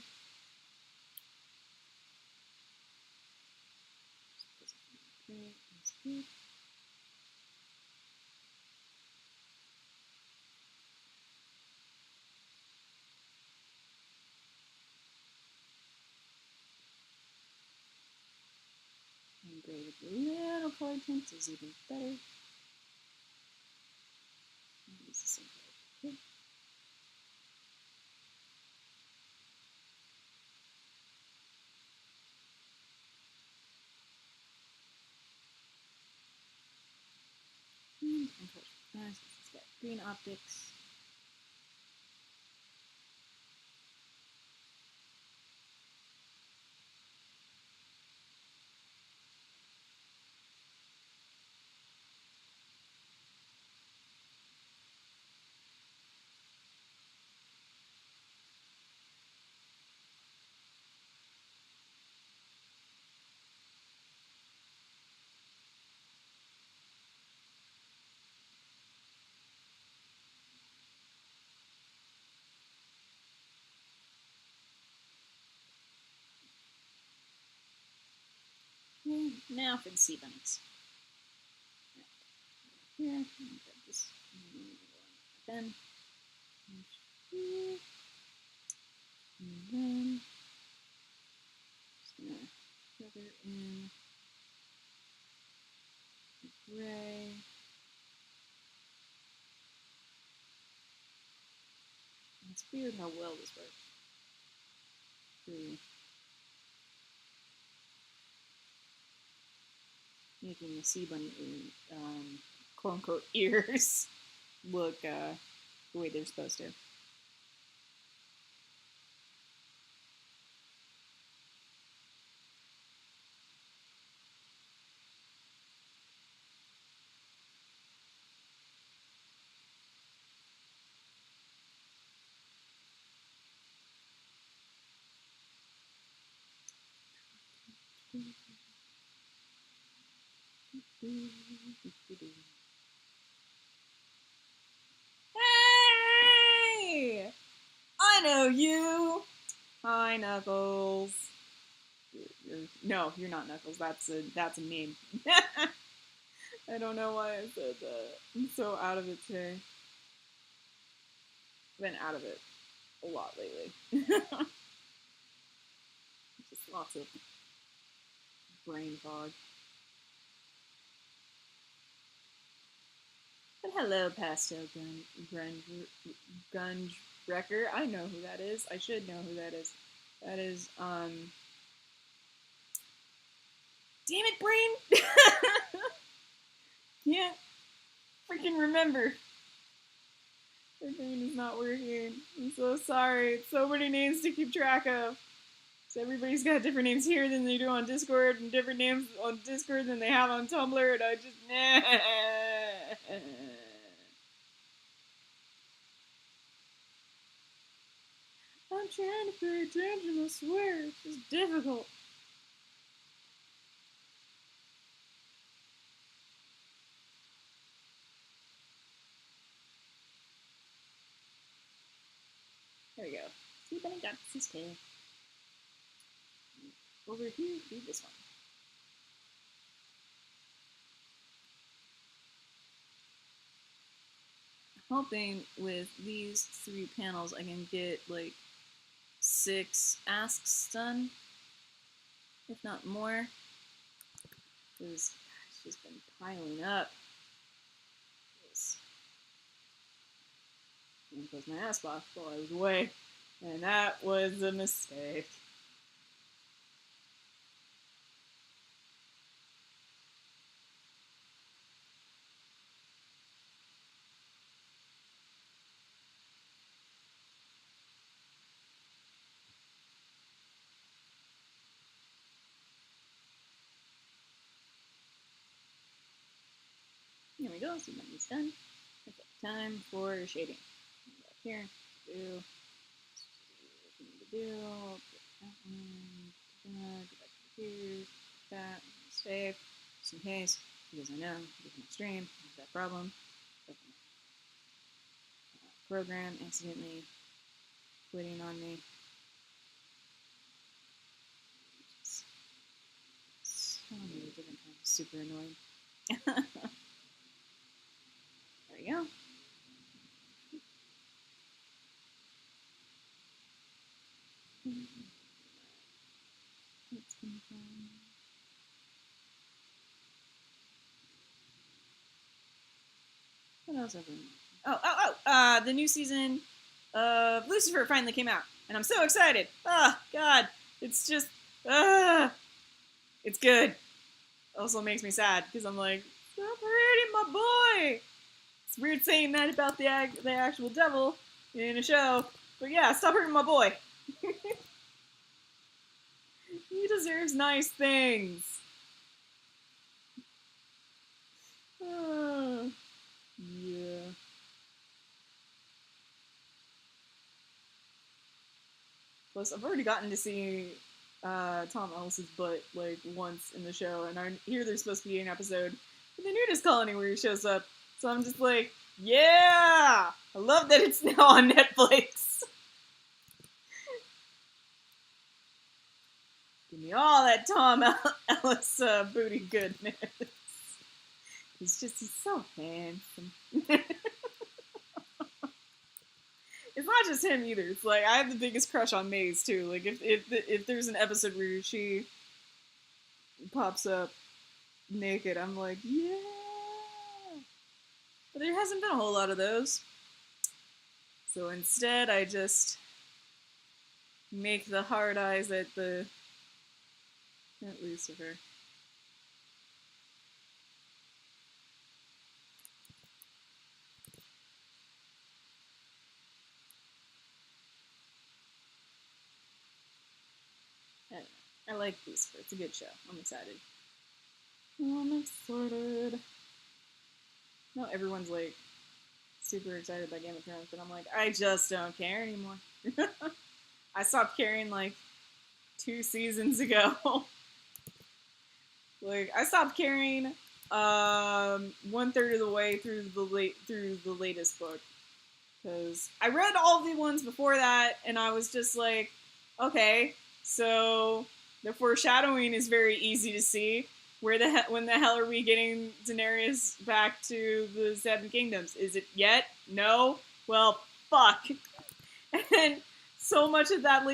Okay, that's good. And gray with a little color tints is even better. Use the same color. Okay. And color. It's got green optics. Okay. Now for the sea bunnies. Here, and grab this then. And then just gonna feather in the gray. And it's weird how well this works. Really making the sea bunny quote unquote ears look the way they're supposed to. Hey! I know you! Hi, Knuckles. No, you're not Knuckles. That's a meme. I don't know why I said that. I'm so out of it today. I've been out of it a lot lately. Just lots of brain fog. But hello, Pastel Gunge Wrecker. I know who that is. I should know who that is. That is, damn it, brain! can't freaking remember. My brain is not working. I'm so sorry. It's so many names to keep track of. So everybody's got different names here than they do on Discord, and different names on Discord than they have on Tumblr, and I just... I'm trying to pay attention, I swear. It's just difficult. There we go. See, but I got this tail. Over here, do this one. I'm hoping with these 3 panels I can get like 6 asks done, if not more, because it's just been piling up. And close my ass box while I was away, and that was a mistake. Here we go, so that is done. Okay, time for shading. Go back here, do what you need to do, put that one, go back to here, that, save, just in case, because I know, different stream, I have that problem. Program accidentally quitting on me. So many different kinds of super annoying. There we go. What else have we mentioned? The new season of Lucifer finally came out, and I'm so excited. Oh, God. It's just, it's good. Also makes me sad, because I'm like, stop hurting my boy! It's weird saying that about the actual devil in a show, but yeah, stop hurting my boy. He deserves nice things. Yeah. Plus, I've already gotten to see Tom Ellis's butt like once in the show, and I hear there's supposed to be an episode in the nudist colony where he shows up. So I'm just like, yeah! I love that it's now on Netflix. Give me all that Tom Ellis booty goodness. He's so handsome. It's not just him either. It's like I have the biggest crush on Maze too. Like if there's an episode where she pops up naked, I'm like, yeah. But there hasn't been a whole lot of those. So instead, I just make the hard eyes at Lucifer. I like Lucifer. It's a good show. I'm excited. I'm excited. No, everyone's like super excited by Game of Thrones, but I'm like, I just don't care anymore. I stopped caring like 2 seasons ago. Like I stopped caring 1/3 of the way through the latest book, because I read all the ones before that, and I was just like, okay, so the foreshadowing is very easy to see. When the hell are we getting Daenerys back to the Seven Kingdoms? Is it yet? No? Well, fuck. And so much of that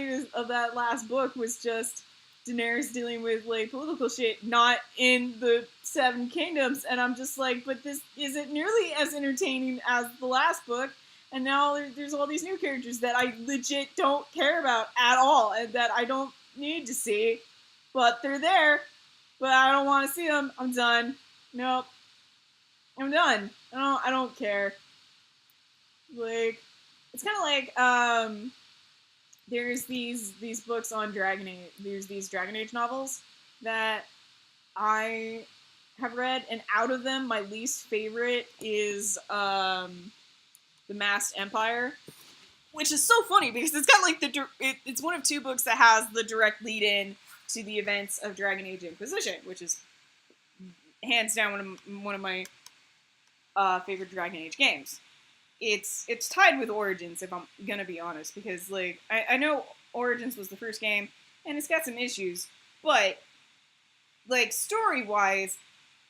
last book was just Daenerys dealing with like political shit, not in the Seven Kingdoms. And I'm just like, but this isn't nearly as entertaining as the last book. And now there's all these new characters that I legit don't care about at all, and that I don't need to see, but they're there. But I don't want to see them. I'm done. Nope. I'm done. I don't care. Like, it's kind of like, there's these books on Dragon Age. There's these Dragon Age novels that I have read, and out of them, my least favorite is The Masked Empire, which is so funny because it's got like it's one of two books that has the direct lead in to the events of Dragon Age Inquisition, which is hands down one of my favorite Dragon Age games. It's tied with Origins, if I'm gonna be honest, because like I know Origins was the first game and it's got some issues, but like story wise,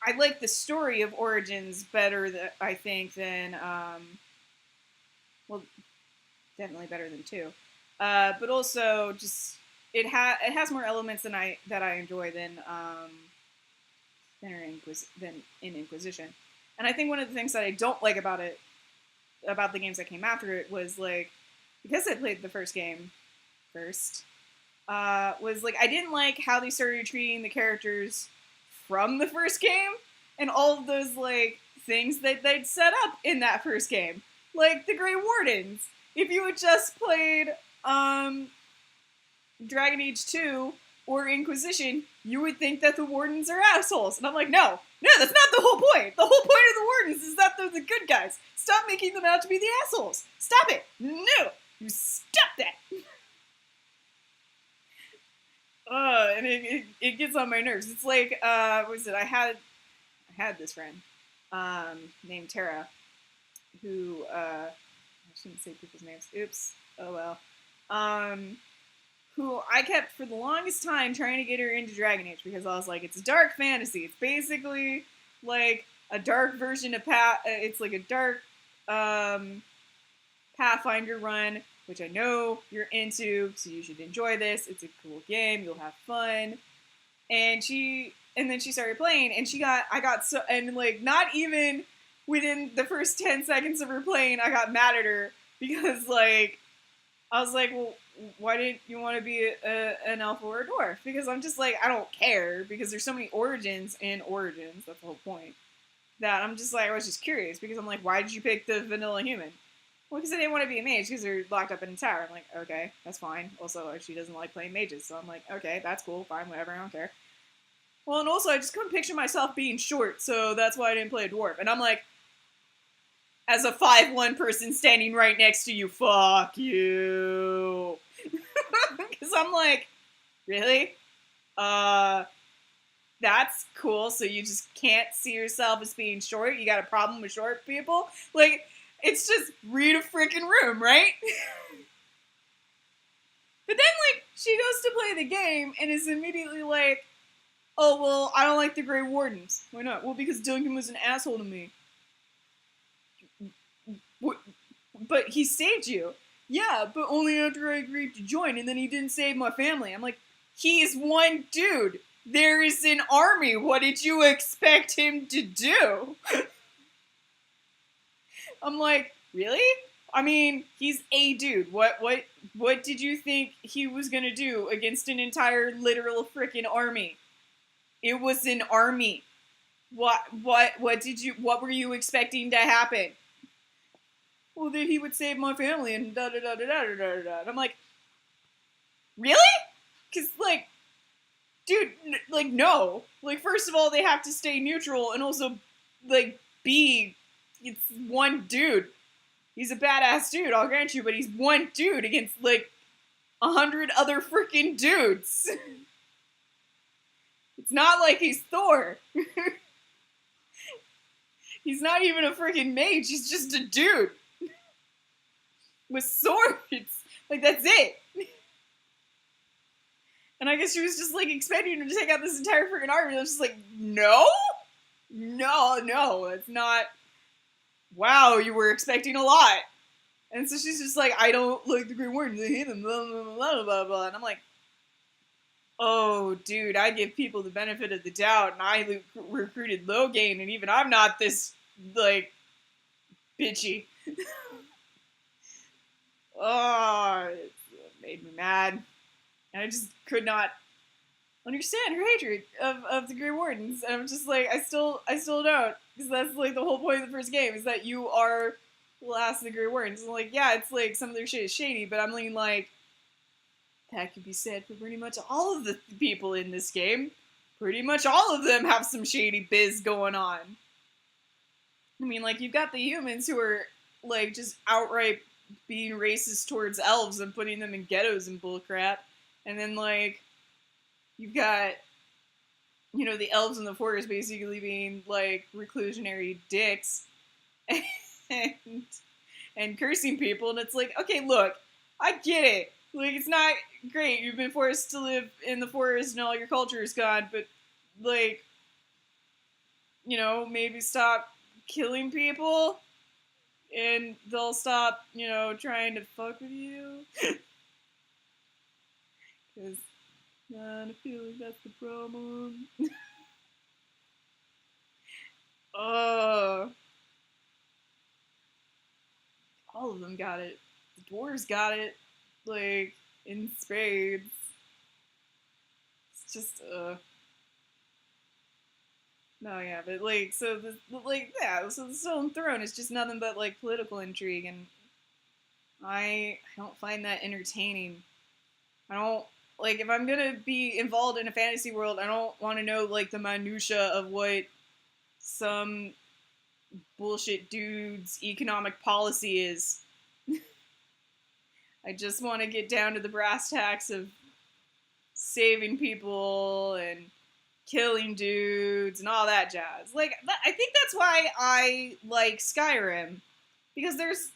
I like the story of Origins better I think than well, definitely better than 2. But also just it has more elements that I enjoy than in Inquisition. And I think one of the things that I don't like about the games that came after it was like, because I played the first game first, was like I didn't like how they started treating the characters from the first game and all of those like things that they'd set up in that first game, like the Grey Wardens. If you had just played Dragon Age 2 or Inquisition, you would think that the Wardens are assholes. And I'm like, no, that's not the whole point. The whole point of the Wardens is that they're the good guys. Stop making them out to be the assholes. Stop it. No, you stop that. And it gets on my nerves. It's like, what was it? I had this friend named Tara who, I shouldn't say people's names. Oops. Oh well. Who I kept for the longest time trying to get her into Dragon Age because I was like, it's dark fantasy. It's basically like a dark version of it's like a dark Pathfinder run, which I know you're into, so you should enjoy this. It's a cool game. You'll have fun. And then she started playing, and like not even within the first 10 seconds of her playing, I got mad at her because like I was like, well, why didn't you want to be an elf or a dwarf? Because I'm just like, I don't care, because there's so many origins in Origins, that's the whole point, that I'm just like, I was just curious, because I'm like, why did you pick the vanilla human? Well, because I didn't want to be a mage, because they're locked up in a tower. I'm like, okay, that's fine. Also, she doesn't like playing mages, so I'm like, okay, that's cool, fine, whatever, I don't care. Well, and also, I just couldn't picture myself being short, so that's why I didn't play a dwarf. And I'm like, as a 5'1" person standing right next to you, fuck you. Because I'm like, really? That's cool, so you just can't see yourself as being short? You got a problem with short people? Like, it's just read a freaking room, right? But then, like, she goes to play the game and is immediately like, oh, well, I don't like the Grey Wardens. Why not? Well, because Duncan was an asshole to me. But he saved you. Yeah, but only after I agreed to join, and then he didn't save my family. I'm like, he's one dude. There is an army. What did you expect him to do? I'm like, really? I mean, he's a dude. What did you think he was gonna do against an entire literal freaking army? It was an army. What were you expecting to happen? Well, that he would save my family and da da da da da da da. And I'm like, really? Because, like, dude, like, no. Like, first of all, they have to stay neutral, and also, like, it's one dude. He's a badass dude, I'll grant you, but he's one dude against, like, 100 other freaking dudes. It's not like he's Thor. He's not even a freaking mage, he's just a dude. With swords. Like, that's it. And I guess she was just, like, expecting him to take out this entire freaking army. I was just like, no? No, it's not. Wow, you were expecting a lot. And so she's just like, I don't like the Grey Wardens, I hate them, blah, blah, blah, blah, blah, blah. And I'm like, oh, dude, I give people the benefit of the doubt, and I recruited Logain, and even I'm not this, like, bitchy. Oh, it made me mad. And I just could not understand her hatred of the Grey Wardens. And I'm just like, I still don't. Because that's like the whole point of the first game is that you are the last of the Grey Wardens. And like, yeah, it's like some of their shit is shady, but I'm like that could be said for pretty much all of the people in this game. Pretty much all of them have some shady biz going on. I mean, like, you've got the humans who are like just outright being racist towards elves and putting them in ghettos and bullcrap. And then like you've got, you know, the elves in the forest basically being like reclusionary dicks and and cursing people, and it's like, okay, look, I get it. Like, it's not great. You've been forced to live in the forest and all your culture is gone, but like, you know, maybe stop killing people and they'll stop, you know, trying to fuck with you. Because I feel like that's the problem. Oh, all of them got it. The dwarves got it, like, in spades. It's just, no, yeah, but, like, so, so the Stone Throne is just nothing but, like, political intrigue, and I don't find that entertaining. I don't, like, if I'm gonna be involved in a fantasy world, I don't want to know, like, the minutia of what some bullshit dude's economic policy is. I just want to get down to the brass tacks of saving people and killing dudes and all that jazz. Like, I think that's why I like Skyrim, because there's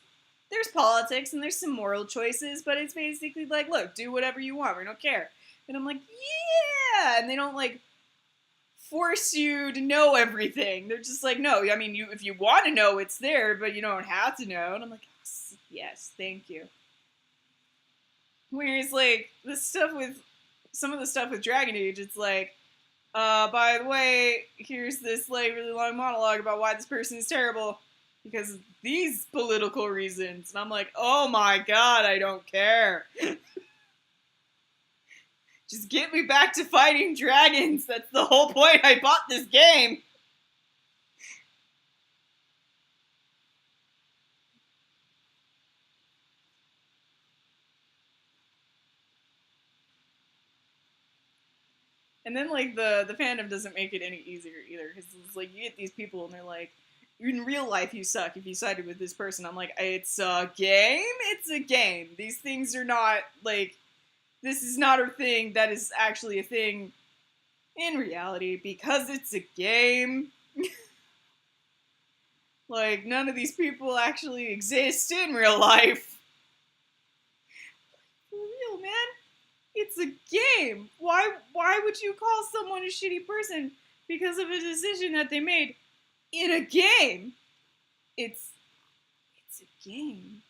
politics and there's some moral choices, but it's basically like, look, do whatever you want, we don't care. And I'm like, yeah, and they don't like force you to know everything. They're just like, no, I mean, if you want to know, it's there, but you don't have to know. And I'm like, yes, thank you. Whereas like some of the stuff with Dragon Age, it's like, by the way, here's this like really long monologue about why this person is terrible because of these political reasons. And I'm like, oh my god, I don't care. Just get me back to fighting dragons. That's the whole point I bought this game. And then like the fandom doesn't make it any easier either, because it's like you get these people and they're like, in real life you suck if you sided with this person. I'm like, it's a game. It's a game. These things are not like, this is not a thing that is actually a thing in reality because it's a game. Like, none of these people actually exist in real life. For real, man. It's a game. Why would you call someone a shitty person because of a decision that they made in a game? It's a game.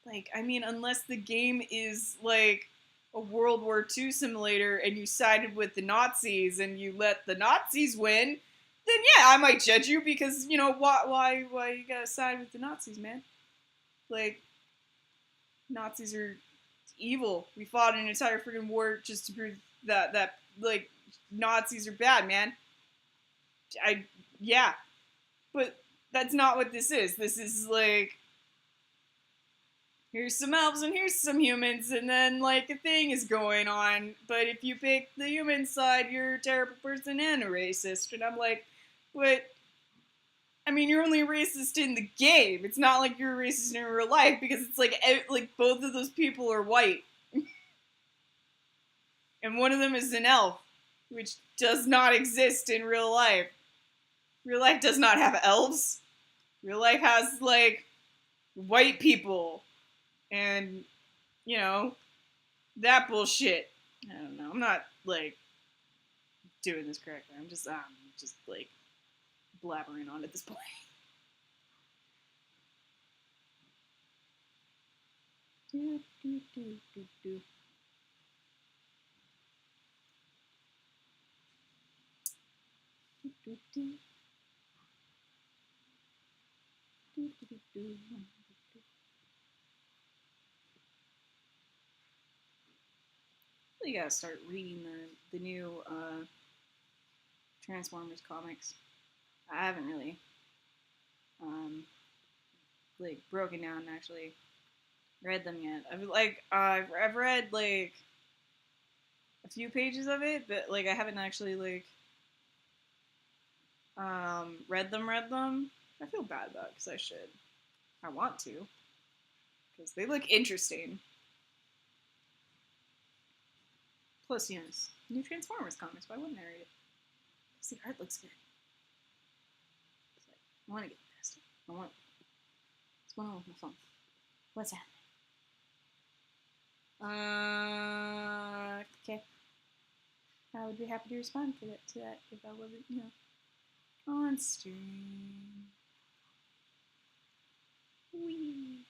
Like, I mean, unless the game is like a World War II simulator and you sided with the Nazis and you let the Nazis win, then yeah, I might judge you because, you know, why you gotta side with the Nazis, man? Like, Nazis are evil. We fought an entire freaking war just to prove that like Nazis are bad, man. Yeah, but that's not what this is. This is like, here's some elves and here's some humans, and then like a thing is going on. But if you pick the human side, you're a terrible person and a racist. And I'm like, but I mean, you're only a racist in the game. It's not like you're a racist in real life because it's like both of those people are white. And one of them is an elf, which does not exist in real life. Real life does not have elves. Real life has, like, white people. And, you know, that bullshit. I don't know. I'm not, like, doing this correctly. I'm just like, blabbering on at this point. Do, do, do, do, do. Do, do, do, do, do. You gotta start reading the new Transformers comics. I haven't really um, like broken down and actually read them yet. I've read like a few pages of it, but like I haven't actually like read them. I feel bad about it because I should. I want to because they look interesting. Plus, you know, new Transformers comics. Why wouldn't I read it? Because the art looks good. So I want to get past it. I want. What's going on with my phone? What's happening? Okay. I would be happy to respond to that if I wasn't, you know, on stream. Wee.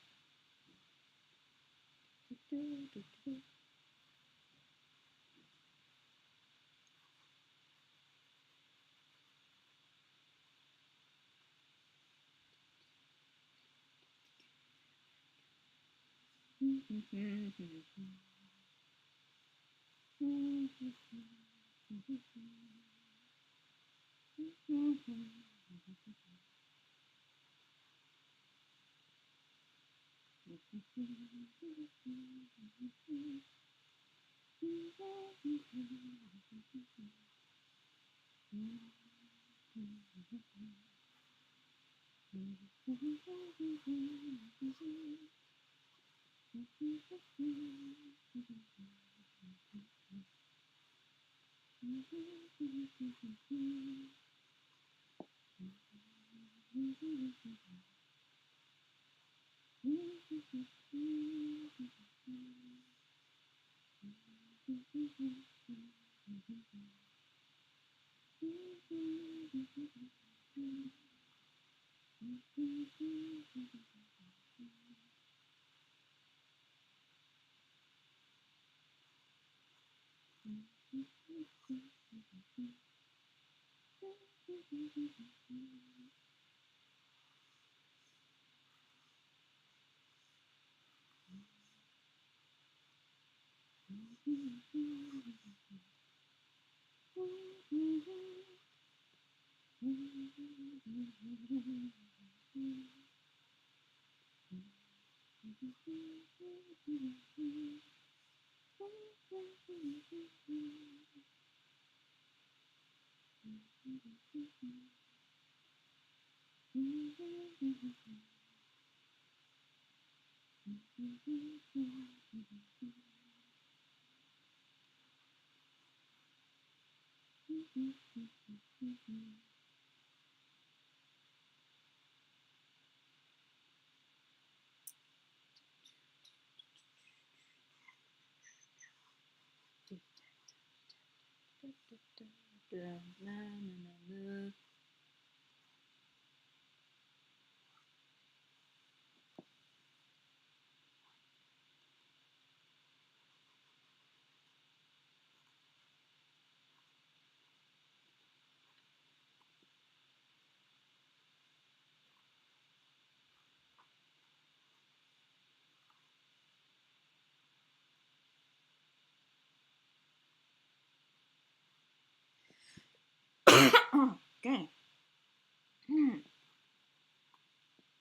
Oh, dang.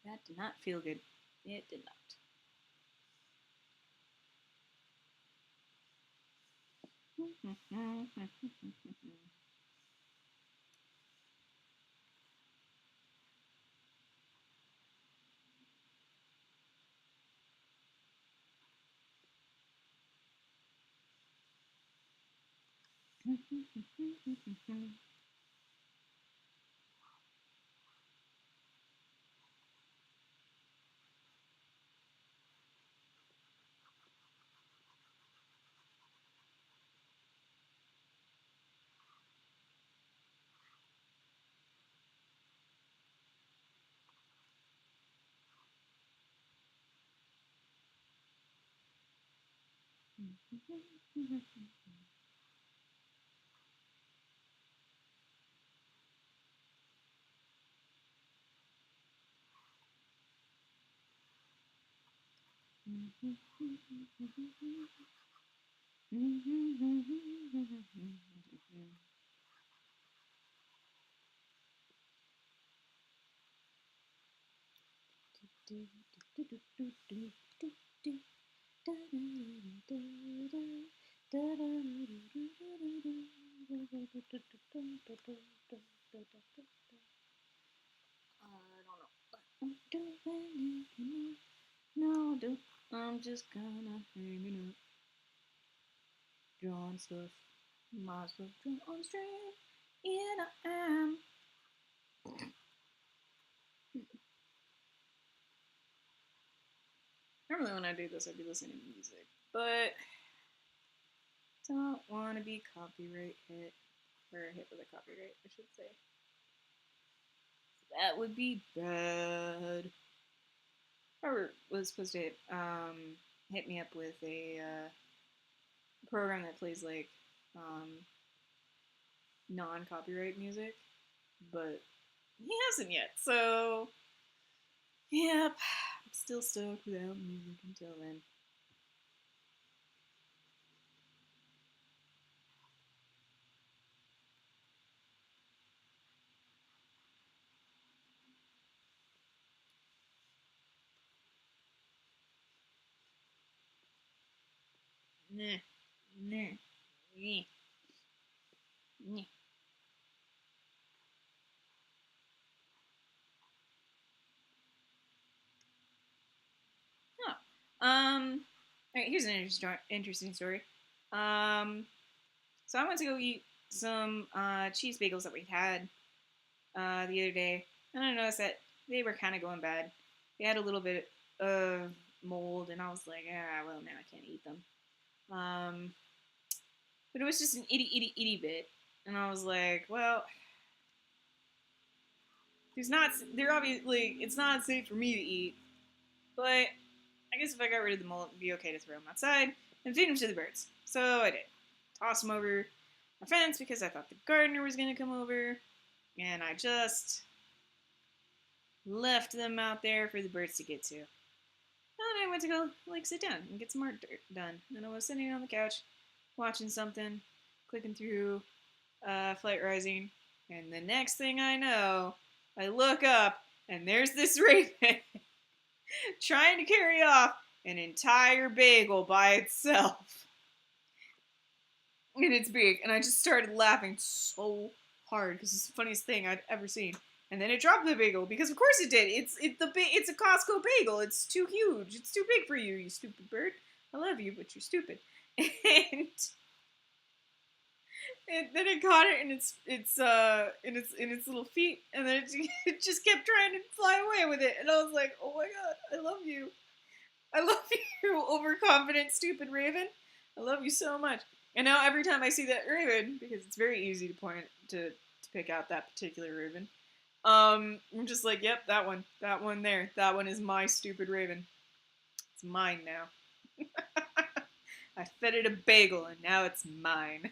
That did not feel good. It did not. No, dude, I'm just kinda hanging up, drawing stuff. Myself on straight, and I am. Normally when I do this, I'd be listening to music, but don't want to be copyright hit, or hit with a copyright, I should say. That would be bad. Robert was supposed to hit me up with a program that plays like non-copyright music, but he hasn't yet. So, yep, I'm still stuck without music until then. Nah, nah, nah, nah. Oh, all right, here's an interesting story. So I went to go eat some cheese bagels that we had the other day, and I noticed that they were kind of going bad. They had a little bit of mold, and I was like, well, now I can't eat them. But it was just an itty bit, and I was like, well, they're obviously, it's not safe for me to eat, but I guess if I got rid of the mold, it'd be okay to throw them outside and feed them to the birds. So I did. Toss them over my fence because I thought the gardener was going to come over, and I just left them out there for the birds to get to. And I went to go sit down and get some art done. And I was sitting on the couch watching something, clicking through Flight Rising, and the next thing I know, I look up and there's this raven trying to carry off an entire bagel by itself in its beak, and I just started laughing so hard because it's the funniest thing I'd ever seen. And then it dropped the bagel because of course it did. It's a Costco bagel. It's too huge. It's too big for you, you stupid bird. I love you, but you're stupid. And then it caught it in its little feet, and then it just kept trying to fly away with it. And I was like, oh my god, I love you. I love you, overconfident, stupid raven. I love you so much. And now every time I see that raven, because it's very easy to pick out that particular raven, I'm just like, yep, that one there. That one is my stupid raven. It's mine now. I fed it a bagel, and now it's mine.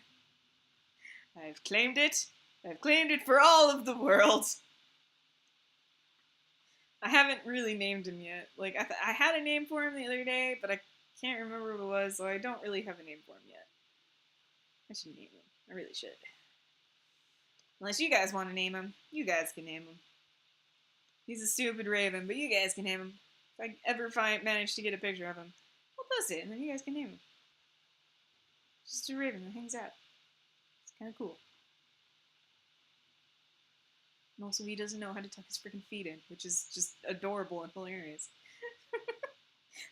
I've claimed it. I've claimed it for all of the world. I haven't really named him yet. Like, I had a name for him the other day, but I can't remember what it was, so I don't really have a name for him yet. I should name him. I really should. Unless you guys want to name him, you guys can name him. He's a stupid raven, but you guys can name him. If I ever manage to get a picture of him, I'll post it, and then you guys can name him. Just a raven that hangs out. It's kind of cool. And also, he doesn't know how to tuck his freaking feet in, which is just adorable and hilarious.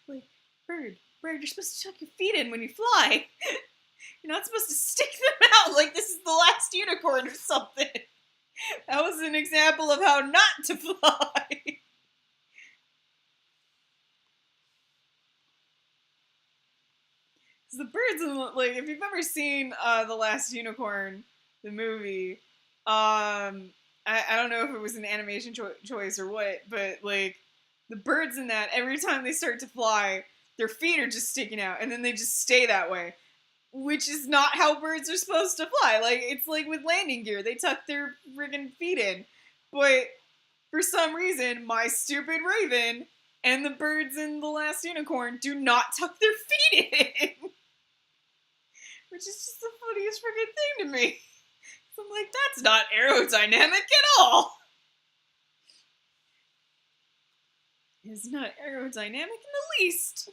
Like, bird, you're supposed to tuck your feet in when you fly. You're not supposed to stick them out like this is the last unicorn or something. That was an example of how not to fly. The birds in like, if you've ever seen The Last Unicorn, the movie, I don't know if it was an animation choice or what, but like the birds in that, every time they start to fly, their feet are just sticking out, and then they just stay that way, which is not how birds are supposed to fly. Like, it's like with landing gear, they tuck their friggin' feet in, but for some reason, my stupid raven and the birds in The Last Unicorn do not tuck their feet in. Which is just the funniest freaking thing to me. So I'm like, that's not aerodynamic at all. is not aerodynamic in the least.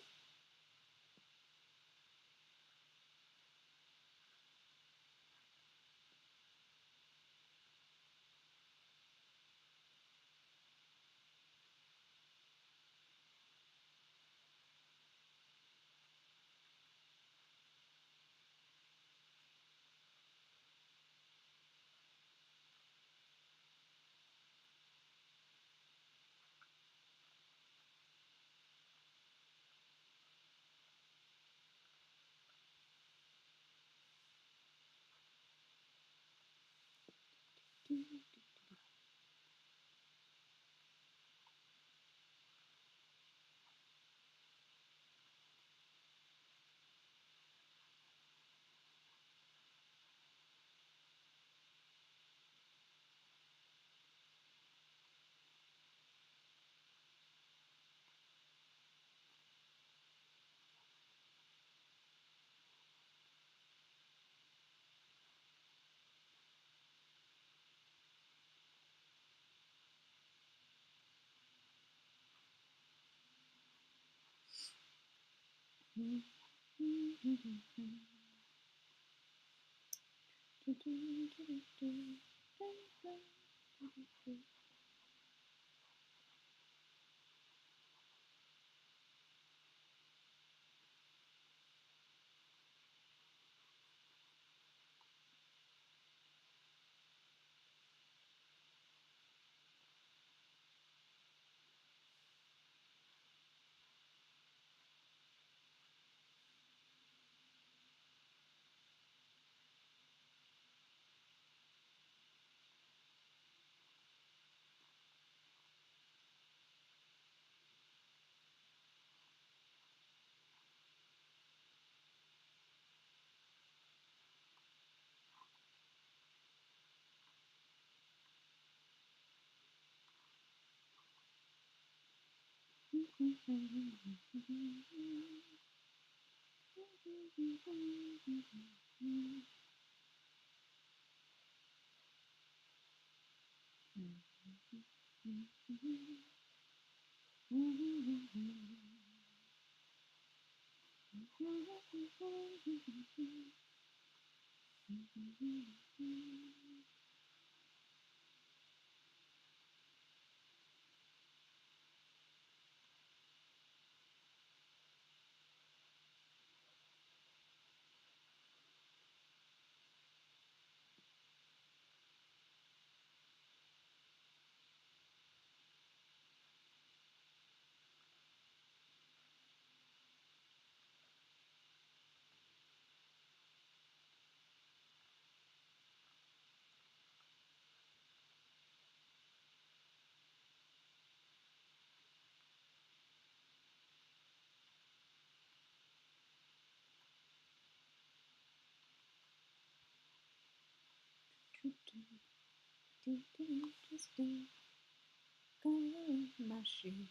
Machine.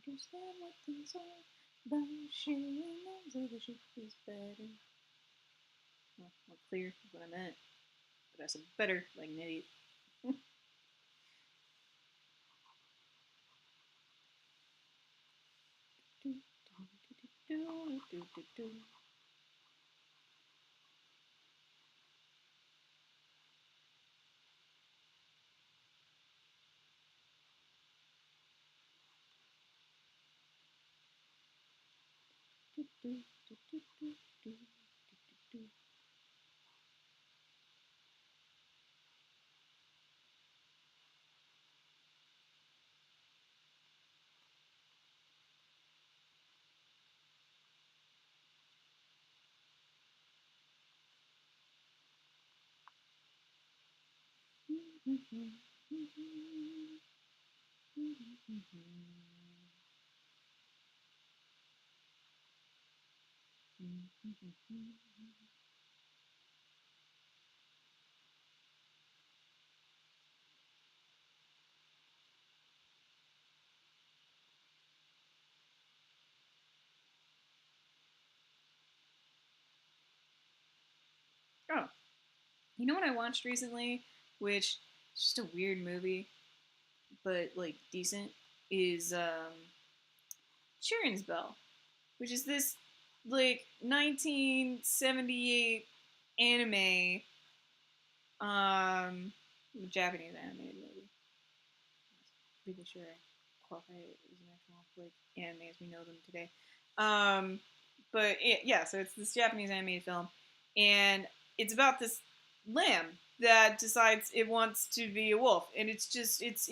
Understand what things are about sharing those other shit is better. Well, not clear what I meant, but I said better like an idiot. You know what I watched recently, which is just a weird movie, but like decent, is Sharon's Bell, which is this like 1978 anime, Japanese animated movie. Pretty sure I qualify it as an actual like anime as we know them today. But yeah, so it's this Japanese animated film, and it's about this lamb that decides it wants to be a wolf, and it's just it's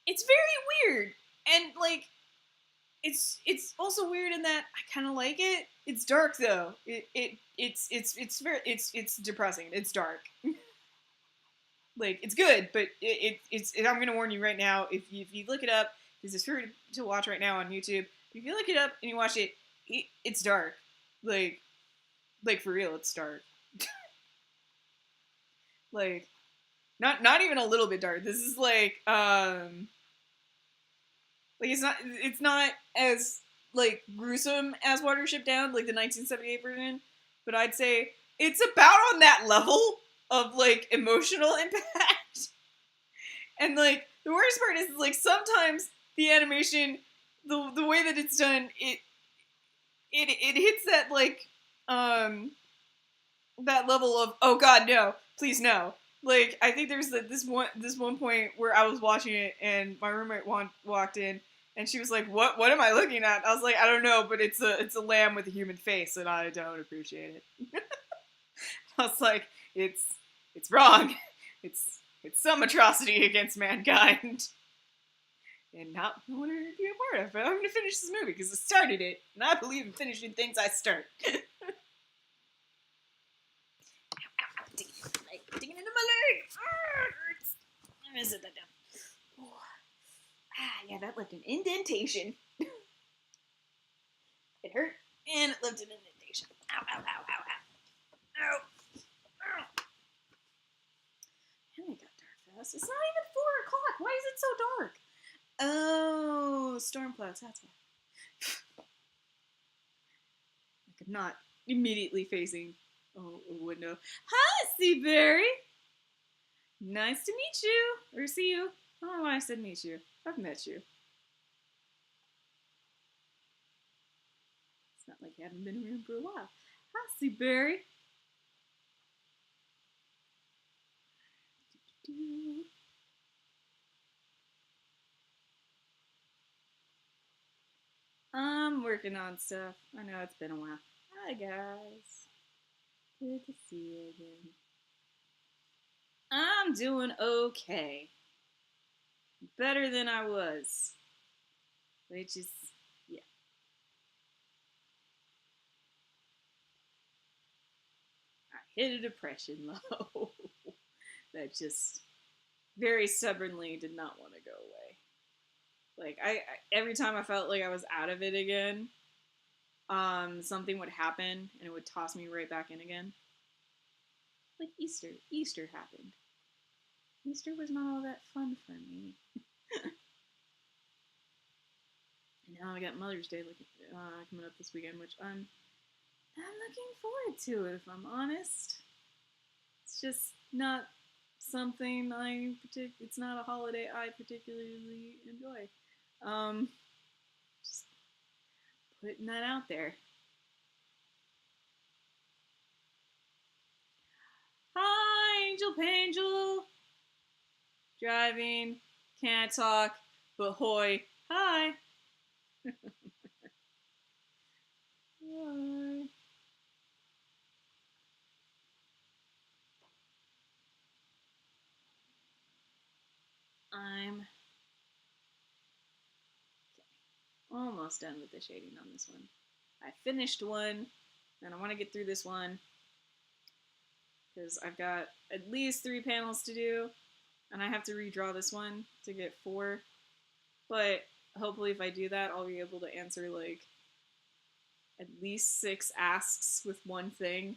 very weird, and like it's also weird in that I kind of like it. It's dark though. It's very it's depressing. It's dark. Like it's good, but I'm gonna warn you right now. If you look it up, because it's free to watch right now on YouTube. If you look it up and you watch it, it's dark. Like for real, it's dark. Like not even a little bit dark. This is like it's not as like gruesome as Watership Down, like the 1978 version, but I'd say it's about on that level of like emotional impact. And like the worst part is like sometimes the animation, the way that it's done, it hits that like that level of oh god no, please no. Like I think there's this one point where I was watching it and my roommate walked in and she was like, "What am I looking at?" I was like, "I don't know, but it's a lamb with a human face and I don't appreciate it." I was like, "It's wrong. It's some atrocity against mankind." And not wanting to be a part of. But I'm going to finish this movie because I started it, and I believe in finishing things I start. Digging into my leg. I'm going to sit that down. Oh. Yeah, that left an indentation. It hurt, and it left an indentation. Ow, ow, ow, ow, ow. Ow. Ow. And it got dark fast. It's not even 4 o'clock. Why is it so dark? Oh, storm clouds, that's why. Like I'm not immediately facing a window. Hi, Seaberry! Nice to meet you. Or see you. I don't know why I said meet you. I've met you. It's not like you haven't been around for a while. Hi, Seaberry. I'm working on stuff. I know it's been a while. Hi, guys. Good to see you again. I'm doing okay. Better than I was. Which is, yeah. I hit a depression low that just very stubbornly did not want to go away. Like, I every time I felt like I was out of it again, something would happen and it would toss me right back in again. Like Easter. Easter happened. Easter was not all that fun for me. And now I got Mother's Day coming up this weekend, which I'm looking forward to it, if I'm honest. It's just not something it's not a holiday I particularly enjoy. Just putting that out there. Hi, Angel Pangel! Driving, can't talk, but hoy, hi! Hi. I'm almost done with the shading on this one. I finished one, and I want to get through this one because I've got at least 3 panels to do, and I have to redraw this one to get 4. But hopefully, if I do that, I'll be able to answer like at least 6 asks with one thing,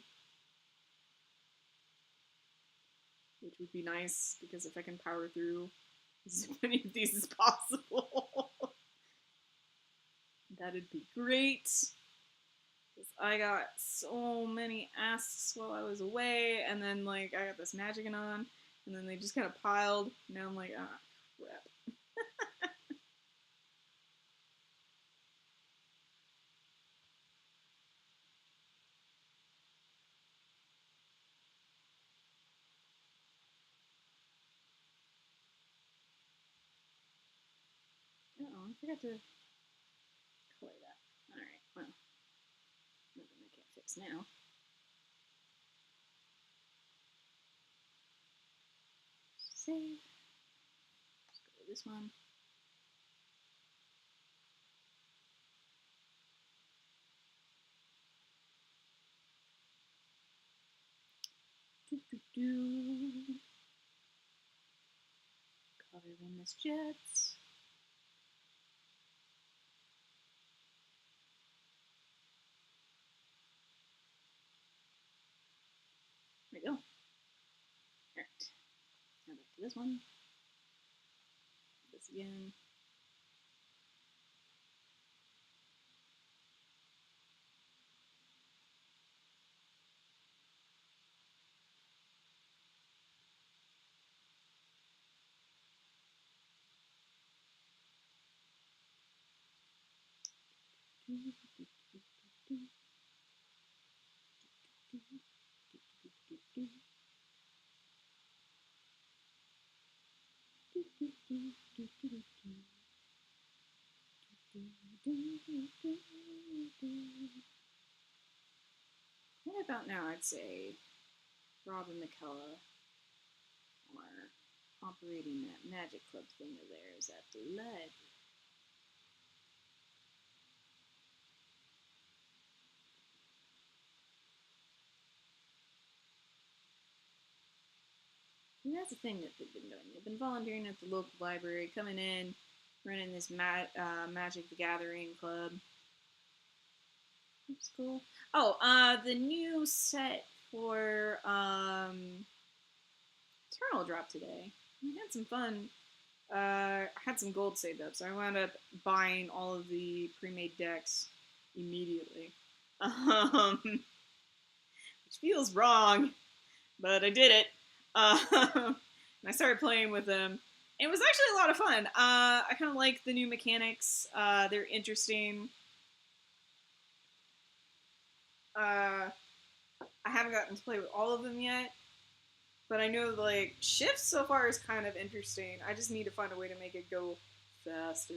which would be nice because if I can power through as many of these as possible, that'd be great. I got so many asks while I was away, and then like I got this magicking on, and then they just kind of piled. Now I'm like, ah, crap. Oh, I forgot to color that. All right, well, nothing I can't fix now. Save. Let's go to this one. Color in this jets. There we go. All right. Now back to this one. This again. What about now? I'd say Rob and McCullough are operating that magic club thing of theirs at the library. And that's the thing that they've been doing. They've been volunteering at the local library, coming in, running this Magic the Gathering club. That's cool. Oh, the new set for Eternal dropped today. I had some fun. I had some gold saved up, so I wound up buying all of the pre-made decks immediately. Which feels wrong, but I did it. And I started playing with them. It was actually a lot of fun. I kind of like the new mechanics. They're interesting. I haven't gotten to play with all of them yet, but I know like shifts so far is kind of interesting. I just need to find a way to make it go faster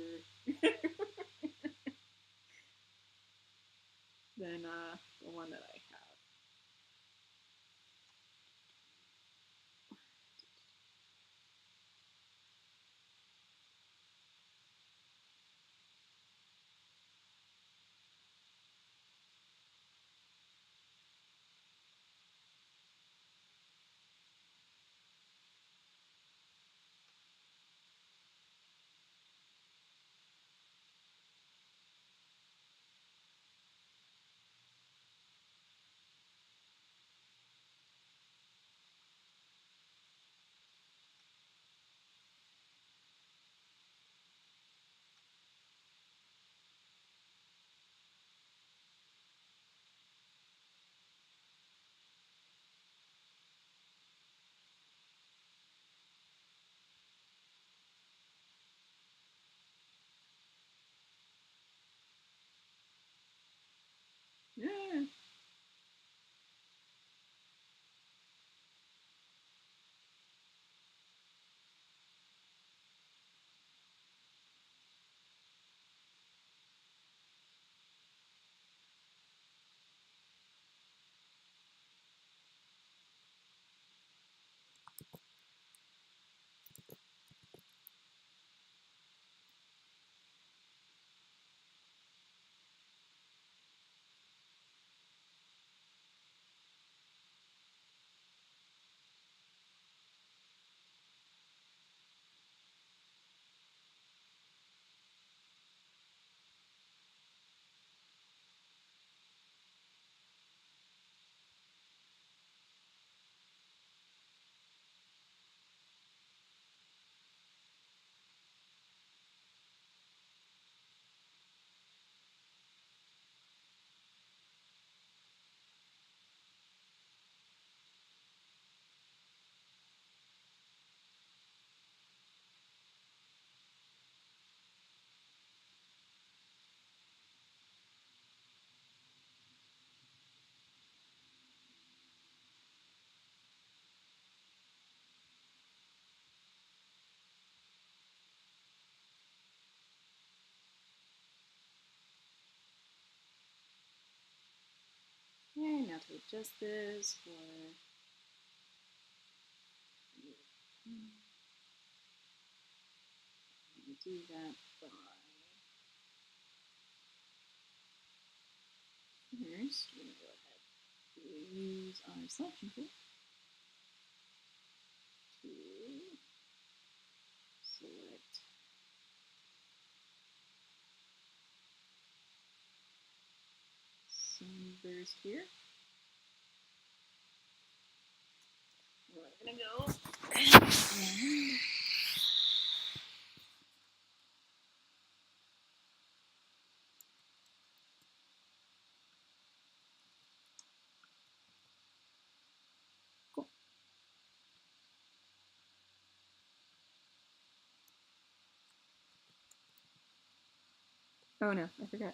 than the one that I have. adjust this for do that by first. We're going to go ahead and use our selection tool to select Sunburst here. We're going to go and cool. Oh no, I forgot.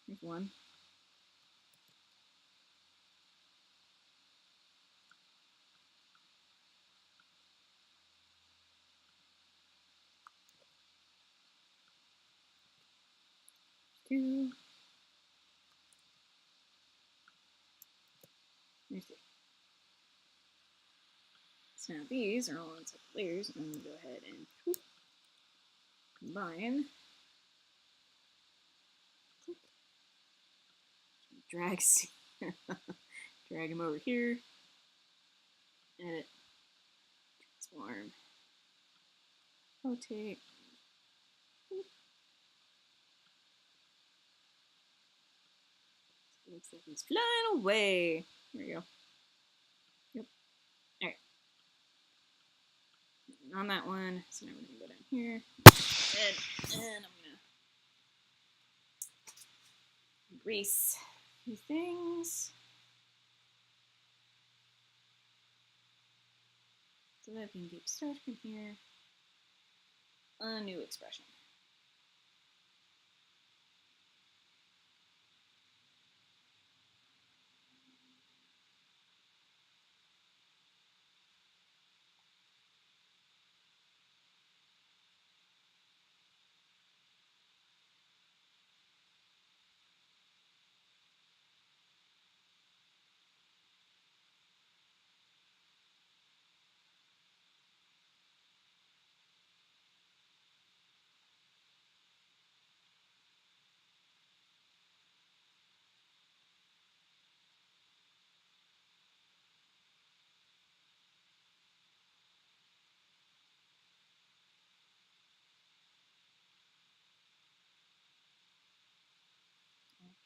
Here's one. Two. There's three. So now these are all on separate layers, and I'm going to go ahead and whoop, combine. Click. Drag, drag them over here. Edit. Transform. Rotate. Whoop. It looks like he's flying away. There we go. Yep. All right. On that one, so now we're going to go down here. And I'm going to erase a few things. So that we can get started from here. A new expression.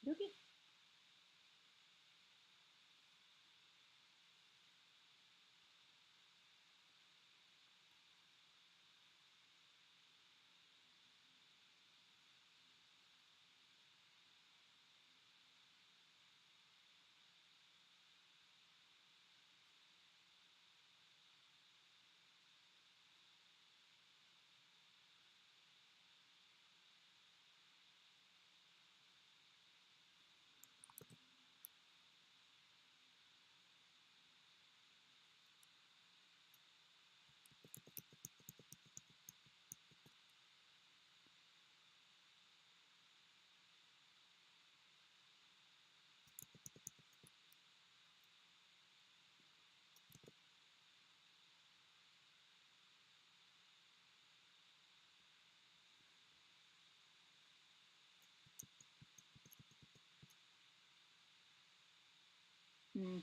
Okay. Hmm.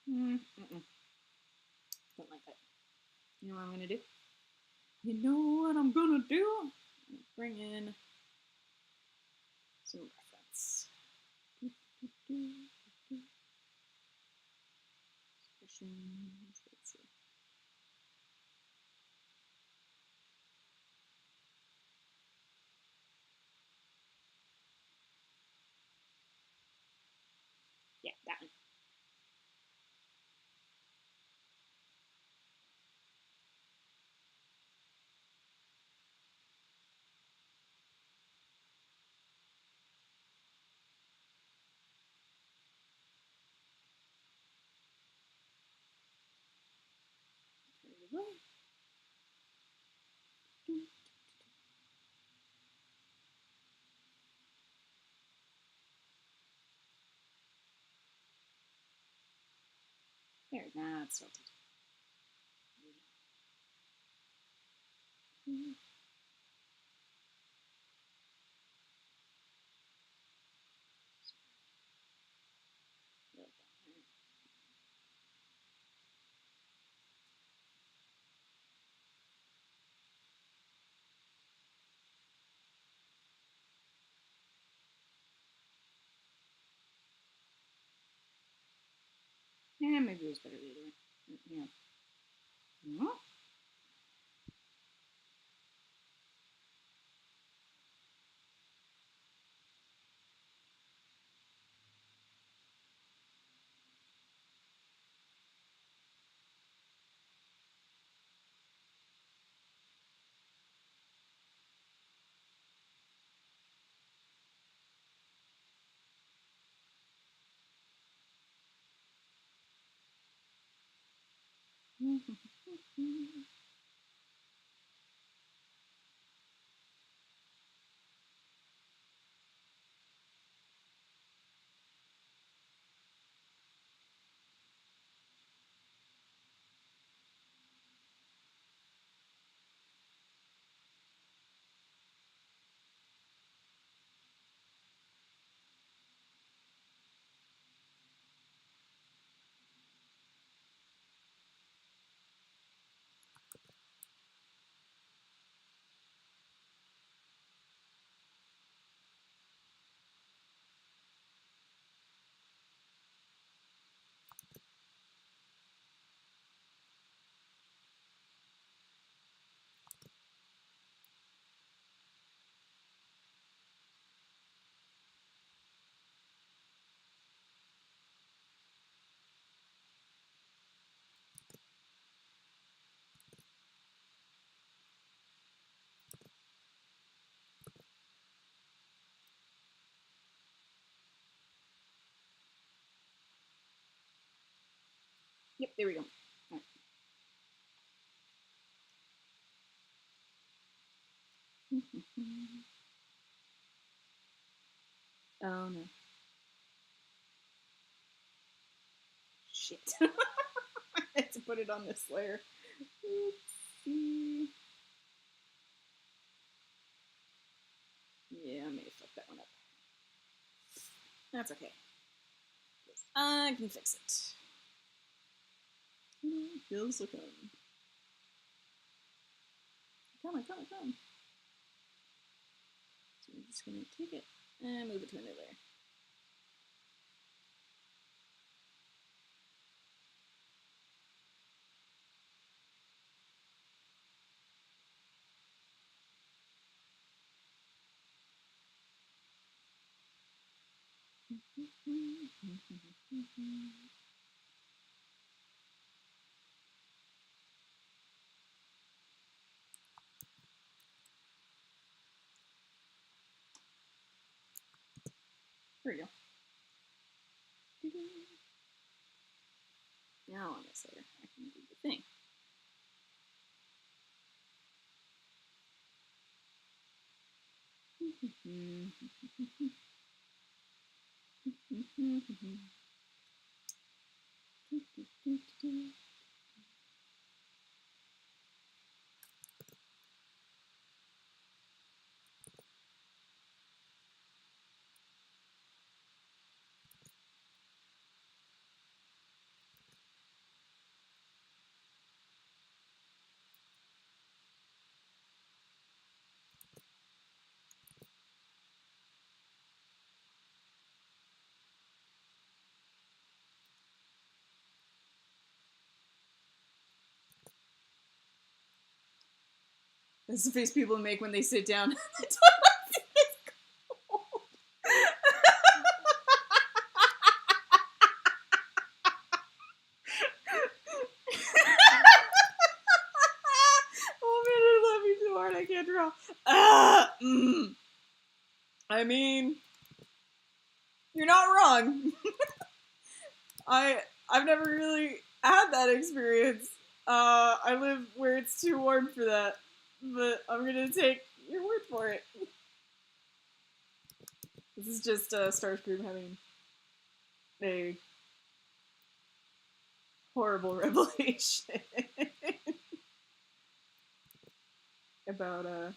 Don't like that. You know what I'm gonna do? You know what I'm gonna do? Bring in some reference. Let's see. Yeah, that one. There, now it's tilted. Yeah, maybe it was better the other way. Yeah. Yep, there we go. Right. Oh no. Shit. I had to put it on this layer. Oopsie. Yeah, I may have fucked that one up. That's okay. I can fix it. Feels so come. Come. So we're just gonna take it and move it to a new layer. There we go. Now on this layer, I can do the thing. That's the face people make when they sit down. The toilet is cold. Oh man, I love you so hard I can't draw. I mean, you're not wrong. I've never really had that experience. I live where it's too warm for that, but I'm gonna take your word for it. This is just Starscream having a horrible revelation about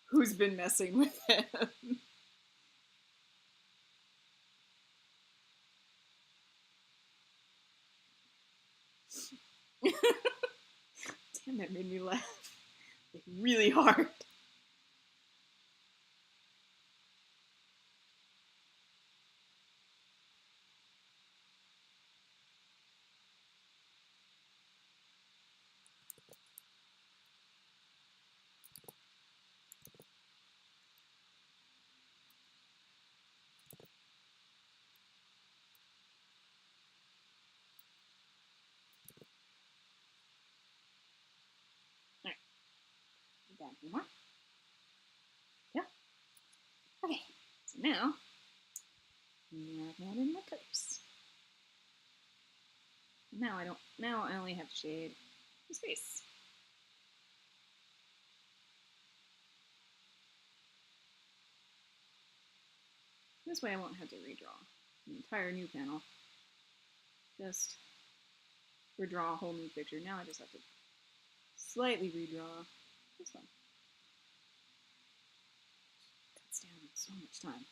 who's been messing with him. Damn, that made me laugh like really hard. Alright. Got any more? Yeah. Okay. So now I've added my colors. Now I only have to shade his face. This way I won't have to redraw an entire new panel. Just redraw a whole new picture. Now I just have to slightly redraw this one. Cuts down so much time.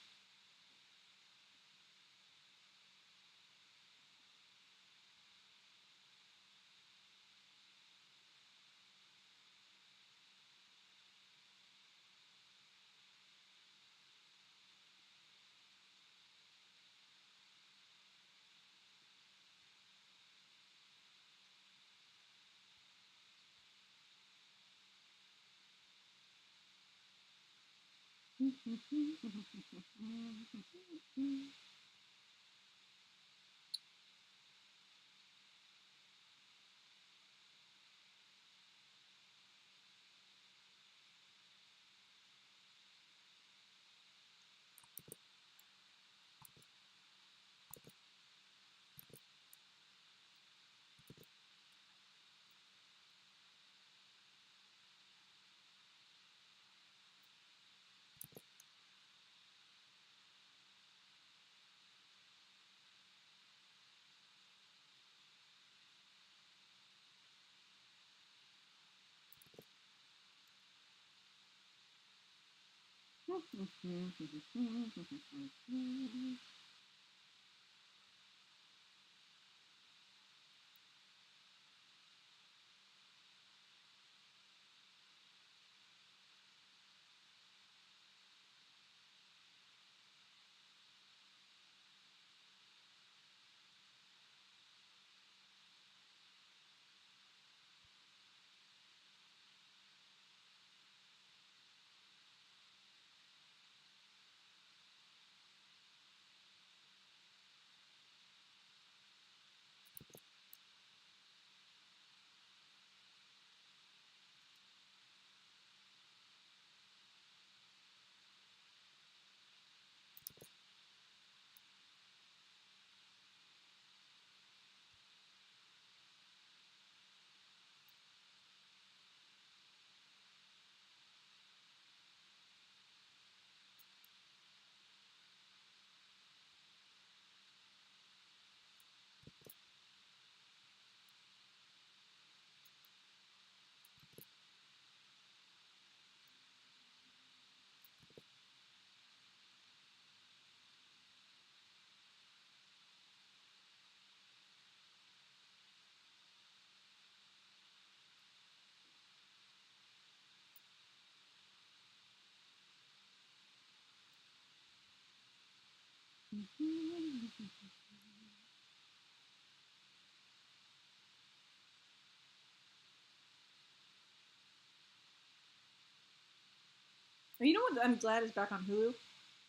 You know what I'm glad is back on Hulu?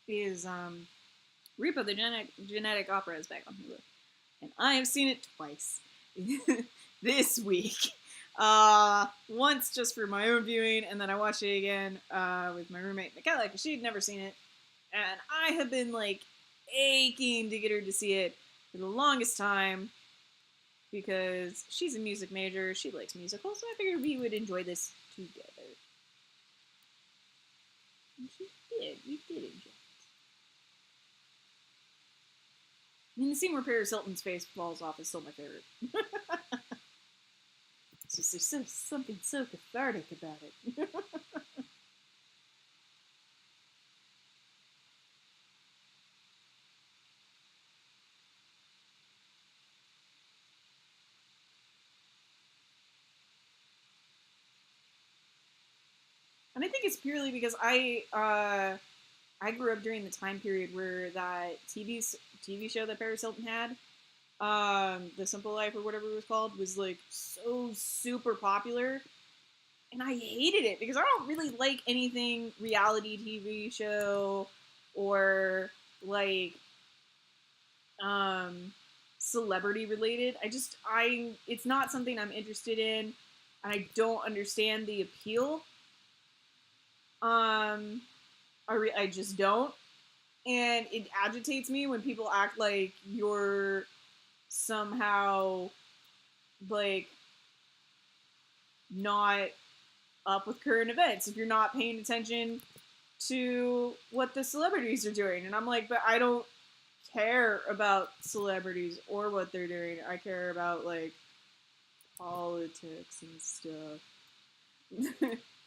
Is Repo the Genetic Opera is back on Hulu. And I have seen it twice this week. Once just for my own viewing, and then I watched it again with my roommate Michaela because she'd never seen it, and I have been like aching to get her to see it for the longest time because she's a music major, she likes musicals, so I figured we would enjoy this together. And she did. We did enjoy it. I mean, the scene where Paris Hilton's face falls off is still my favorite. It's just there's something so cathartic about it. And I think it's purely because I grew up during the time period where that TV show that Paris Hilton had, The Simple Life or whatever it was called, was like so super popular, and I hated it because I don't really like anything reality TV show or like celebrity related. It's not something I'm interested in. I don't understand the appeal. I just don't. And it agitates me when people act like you're somehow, like, not up with current events if you're not paying attention to what the celebrities are doing. And I'm like, but I don't care about celebrities or what they're doing. I care about, like, politics and stuff.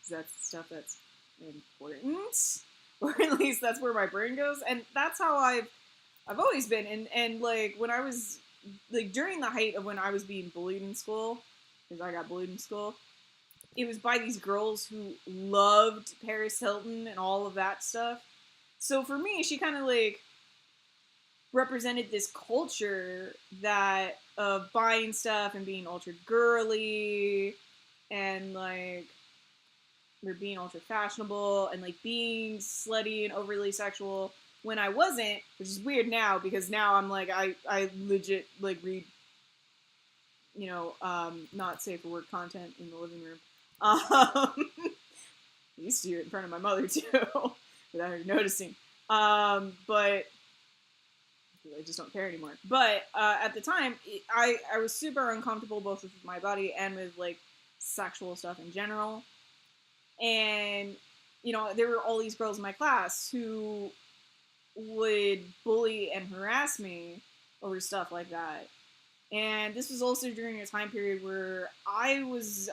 That's the stuff that's important, or at least that's where my brain goes, and that's how I've always been. And like when I was like during the height of when I was being bullied in school, because I got bullied in school, it was by these girls who loved Paris Hilton and all of that stuff. So for me, she kind of like represented this culture that of buying stuff and being ultra girly and like we're being ultra fashionable and like being slutty and overly sexual when I wasn't, which is weird now because now I'm like I legit like read, you know, not safe for work content in the living room. I used to do it in front of my mother too without her noticing. But I just don't care anymore. But at the time, I was super uncomfortable both with my body and with like sexual stuff in general. And, you know, there were all these girls in my class who would bully and harass me over stuff like that. And this was also during a time period where I was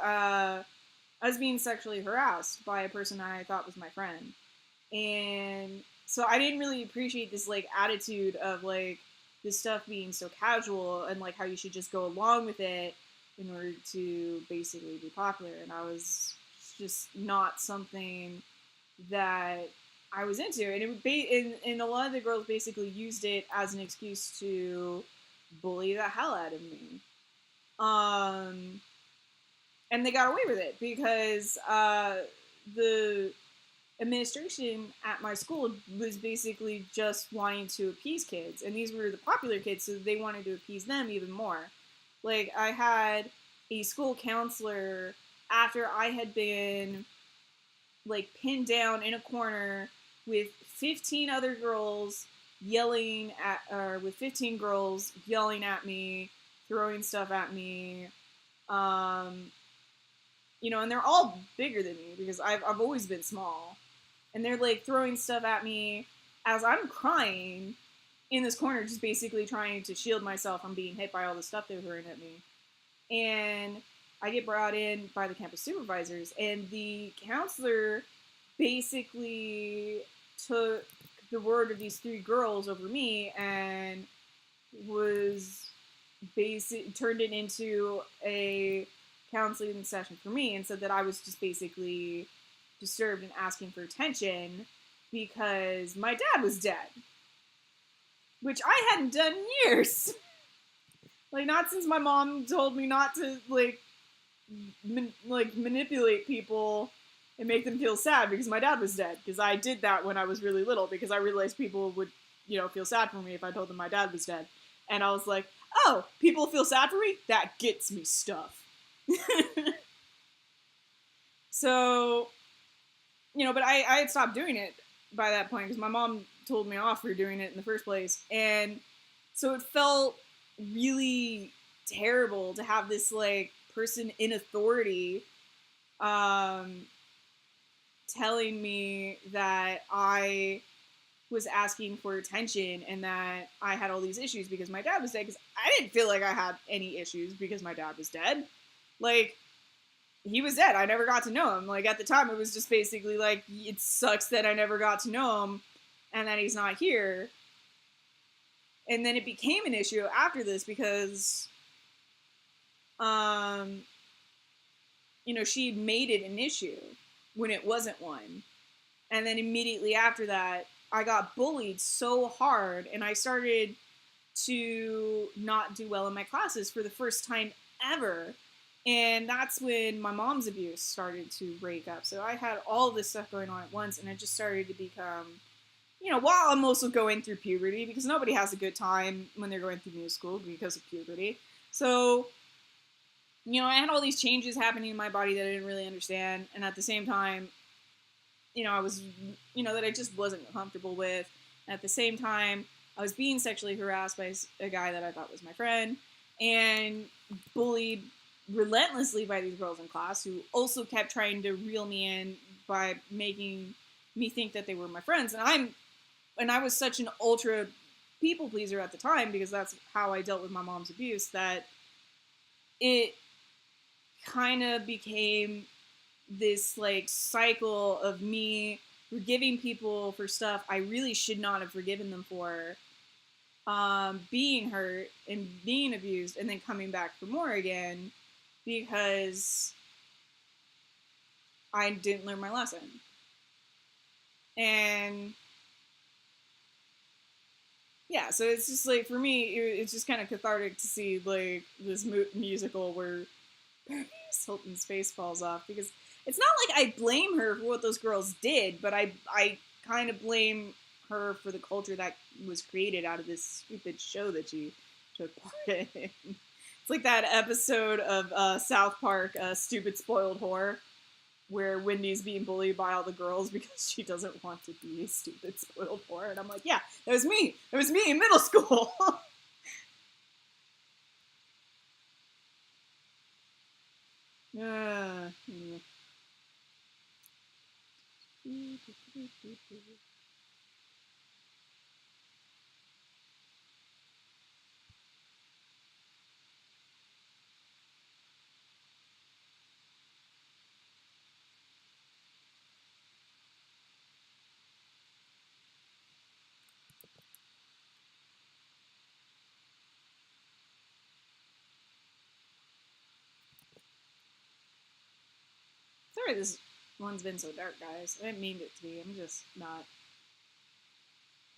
being sexually harassed by a person I thought was my friend. And so I didn't really appreciate this, like, attitude of, like, this stuff being so casual and, like, how you should just go along with it in order to basically be popular. And I was just not something that I was into, and and a lot of the girls basically used it as an excuse to bully the hell out of me. And they got away with it because the administration at my school was basically just wanting to appease kids, and these were the popular kids, so they wanted to appease them even more. Like, I had a school counselor after I had been, like, pinned down in a corner with 15 other girls yelling at, or with 15 girls yelling at me, throwing stuff at me, you know, and they're all bigger than me because I've always been small, and they're, like, throwing stuff at me as I'm crying in this corner, just basically trying to shield myself from being hit by all the stuff they were throwing at me. And I get brought in by the campus supervisors, and the counselor basically took the word of these 3 girls over me and was turned it into a counseling session for me and said that I was just basically disturbed and asking for attention because my dad was dead, which I hadn't done in years. Like, not since my mom told me not to, like, manipulate people and make them feel sad because my dad was dead. Because I did that when I was really little because I realized people would, feel sad for me if I told them my dad was dead. And I was like, oh, people feel sad for me? That gets me stuff. So, but I had stopped doing it by that point because my mom told me off for doing it in the first place. And so it felt really terrible to have this, like, person in authority telling me that I was asking for attention and that I had all these issues because my dad was dead, because I didn't feel like I had any issues because my dad was dead. Like, he was dead. I never got to know him. Like, at the time, it was just basically like, it sucks that I never got to know him and that he's not here. And then it became an issue after this because, she made it an issue when it wasn't one. And then immediately after that, I got bullied so hard and I started to not do well in my classes for the first time ever. And that's when my mom's abuse started to rake up. So I had all this stuff going on at once, and it just started to become, while I'm also going through puberty, because nobody has a good time when they're going through music school because of puberty. So, I had all these changes happening in my body that I didn't really understand. And at the same time, I was, that I just wasn't comfortable with. And at the same time, I was being sexually harassed by a guy that I thought was my friend and bullied relentlessly by these girls in class who also kept trying to reel me in by making me think that they were my friends. And I was such an ultra people pleaser at the time because that's how I dealt with my mom's abuse, that it kind of became this, like, cycle of me forgiving people for stuff I really should not have forgiven them for, being hurt and being abused, and then coming back for more again because I didn't learn my lesson. And yeah, so it's just like, for me, it's just kind of cathartic to see, like, this musical where Paris Hilton's face falls off, because it's not like I blame her for what those girls did, but I kind of blame her for the culture that was created out of this stupid show that she took part in. It's like that episode of South Park, Stupid Spoiled Whore, where Wendy's being bullied by all the girls because she doesn't want to be a stupid spoiled whore. And I'm like, yeah, that was me. It was me in middle school. Anyway. Sorry this one's been so dark, guys. I didn't mean it to be. I'm just not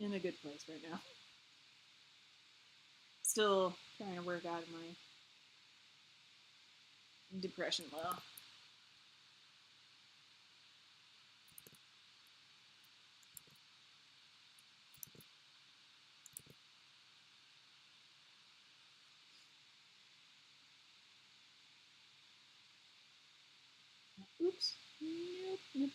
in a good place right now. Still trying to work out of my depression low. Oops. Nope.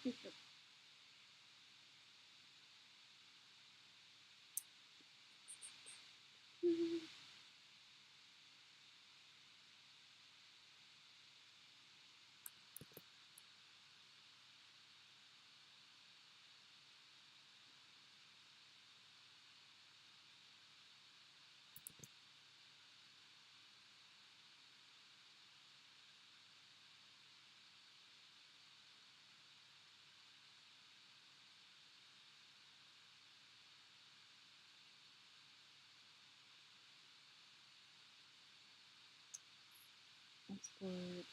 Export.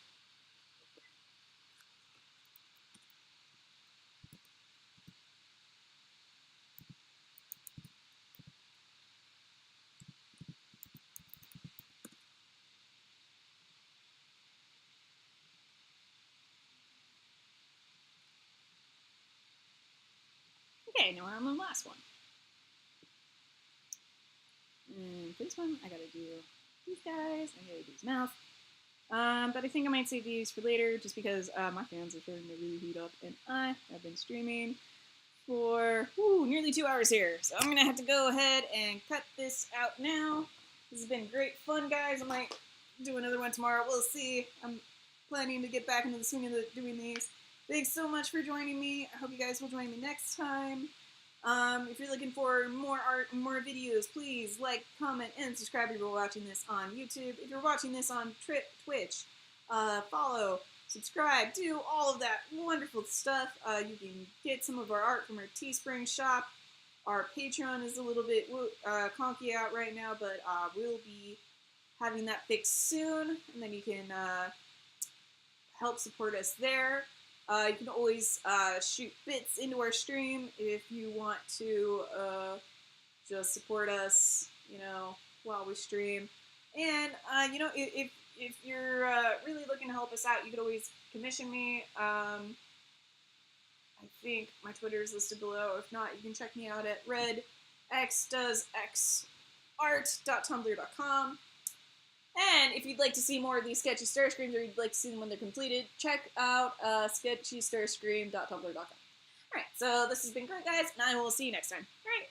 Okay, now we're on the last one. For this one, I gotta do these guys. I gotta do his mouth. But I think I might save these for later, just because my fans are starting to really heat up, and I have been streaming for nearly 2 hours here. So I'm gonna have to go ahead and cut this out now. This has been great fun, guys. I might do another one tomorrow. We'll see. I'm planning to get back into the swing of doing these. Thanks so much for joining me. I hope you guys will join me next time. If you're looking for more art and more videos, please like, comment, and subscribe if you're watching this on YouTube. If you're watching this on Twitch, follow, subscribe, do all of that wonderful stuff. You can get some of our art from our Teespring shop. Our Patreon is a little bit conky out right now, but we'll be having that fixed soon, and then you can help support us there. You can always shoot bits into our stream if you want to just support us, while we stream. And, if you're really looking to help us out, you could always commission me. I think my Twitter is listed below. If not, you can check me out at redxdoesxart.tumblr.com. And if you'd like to see more of these sketchy Starscreams, or you'd like to see them when they're completed, check out sketchystarscream.tumblr.com. Alright, so this has been great, guys, and I will see you next time. Alright.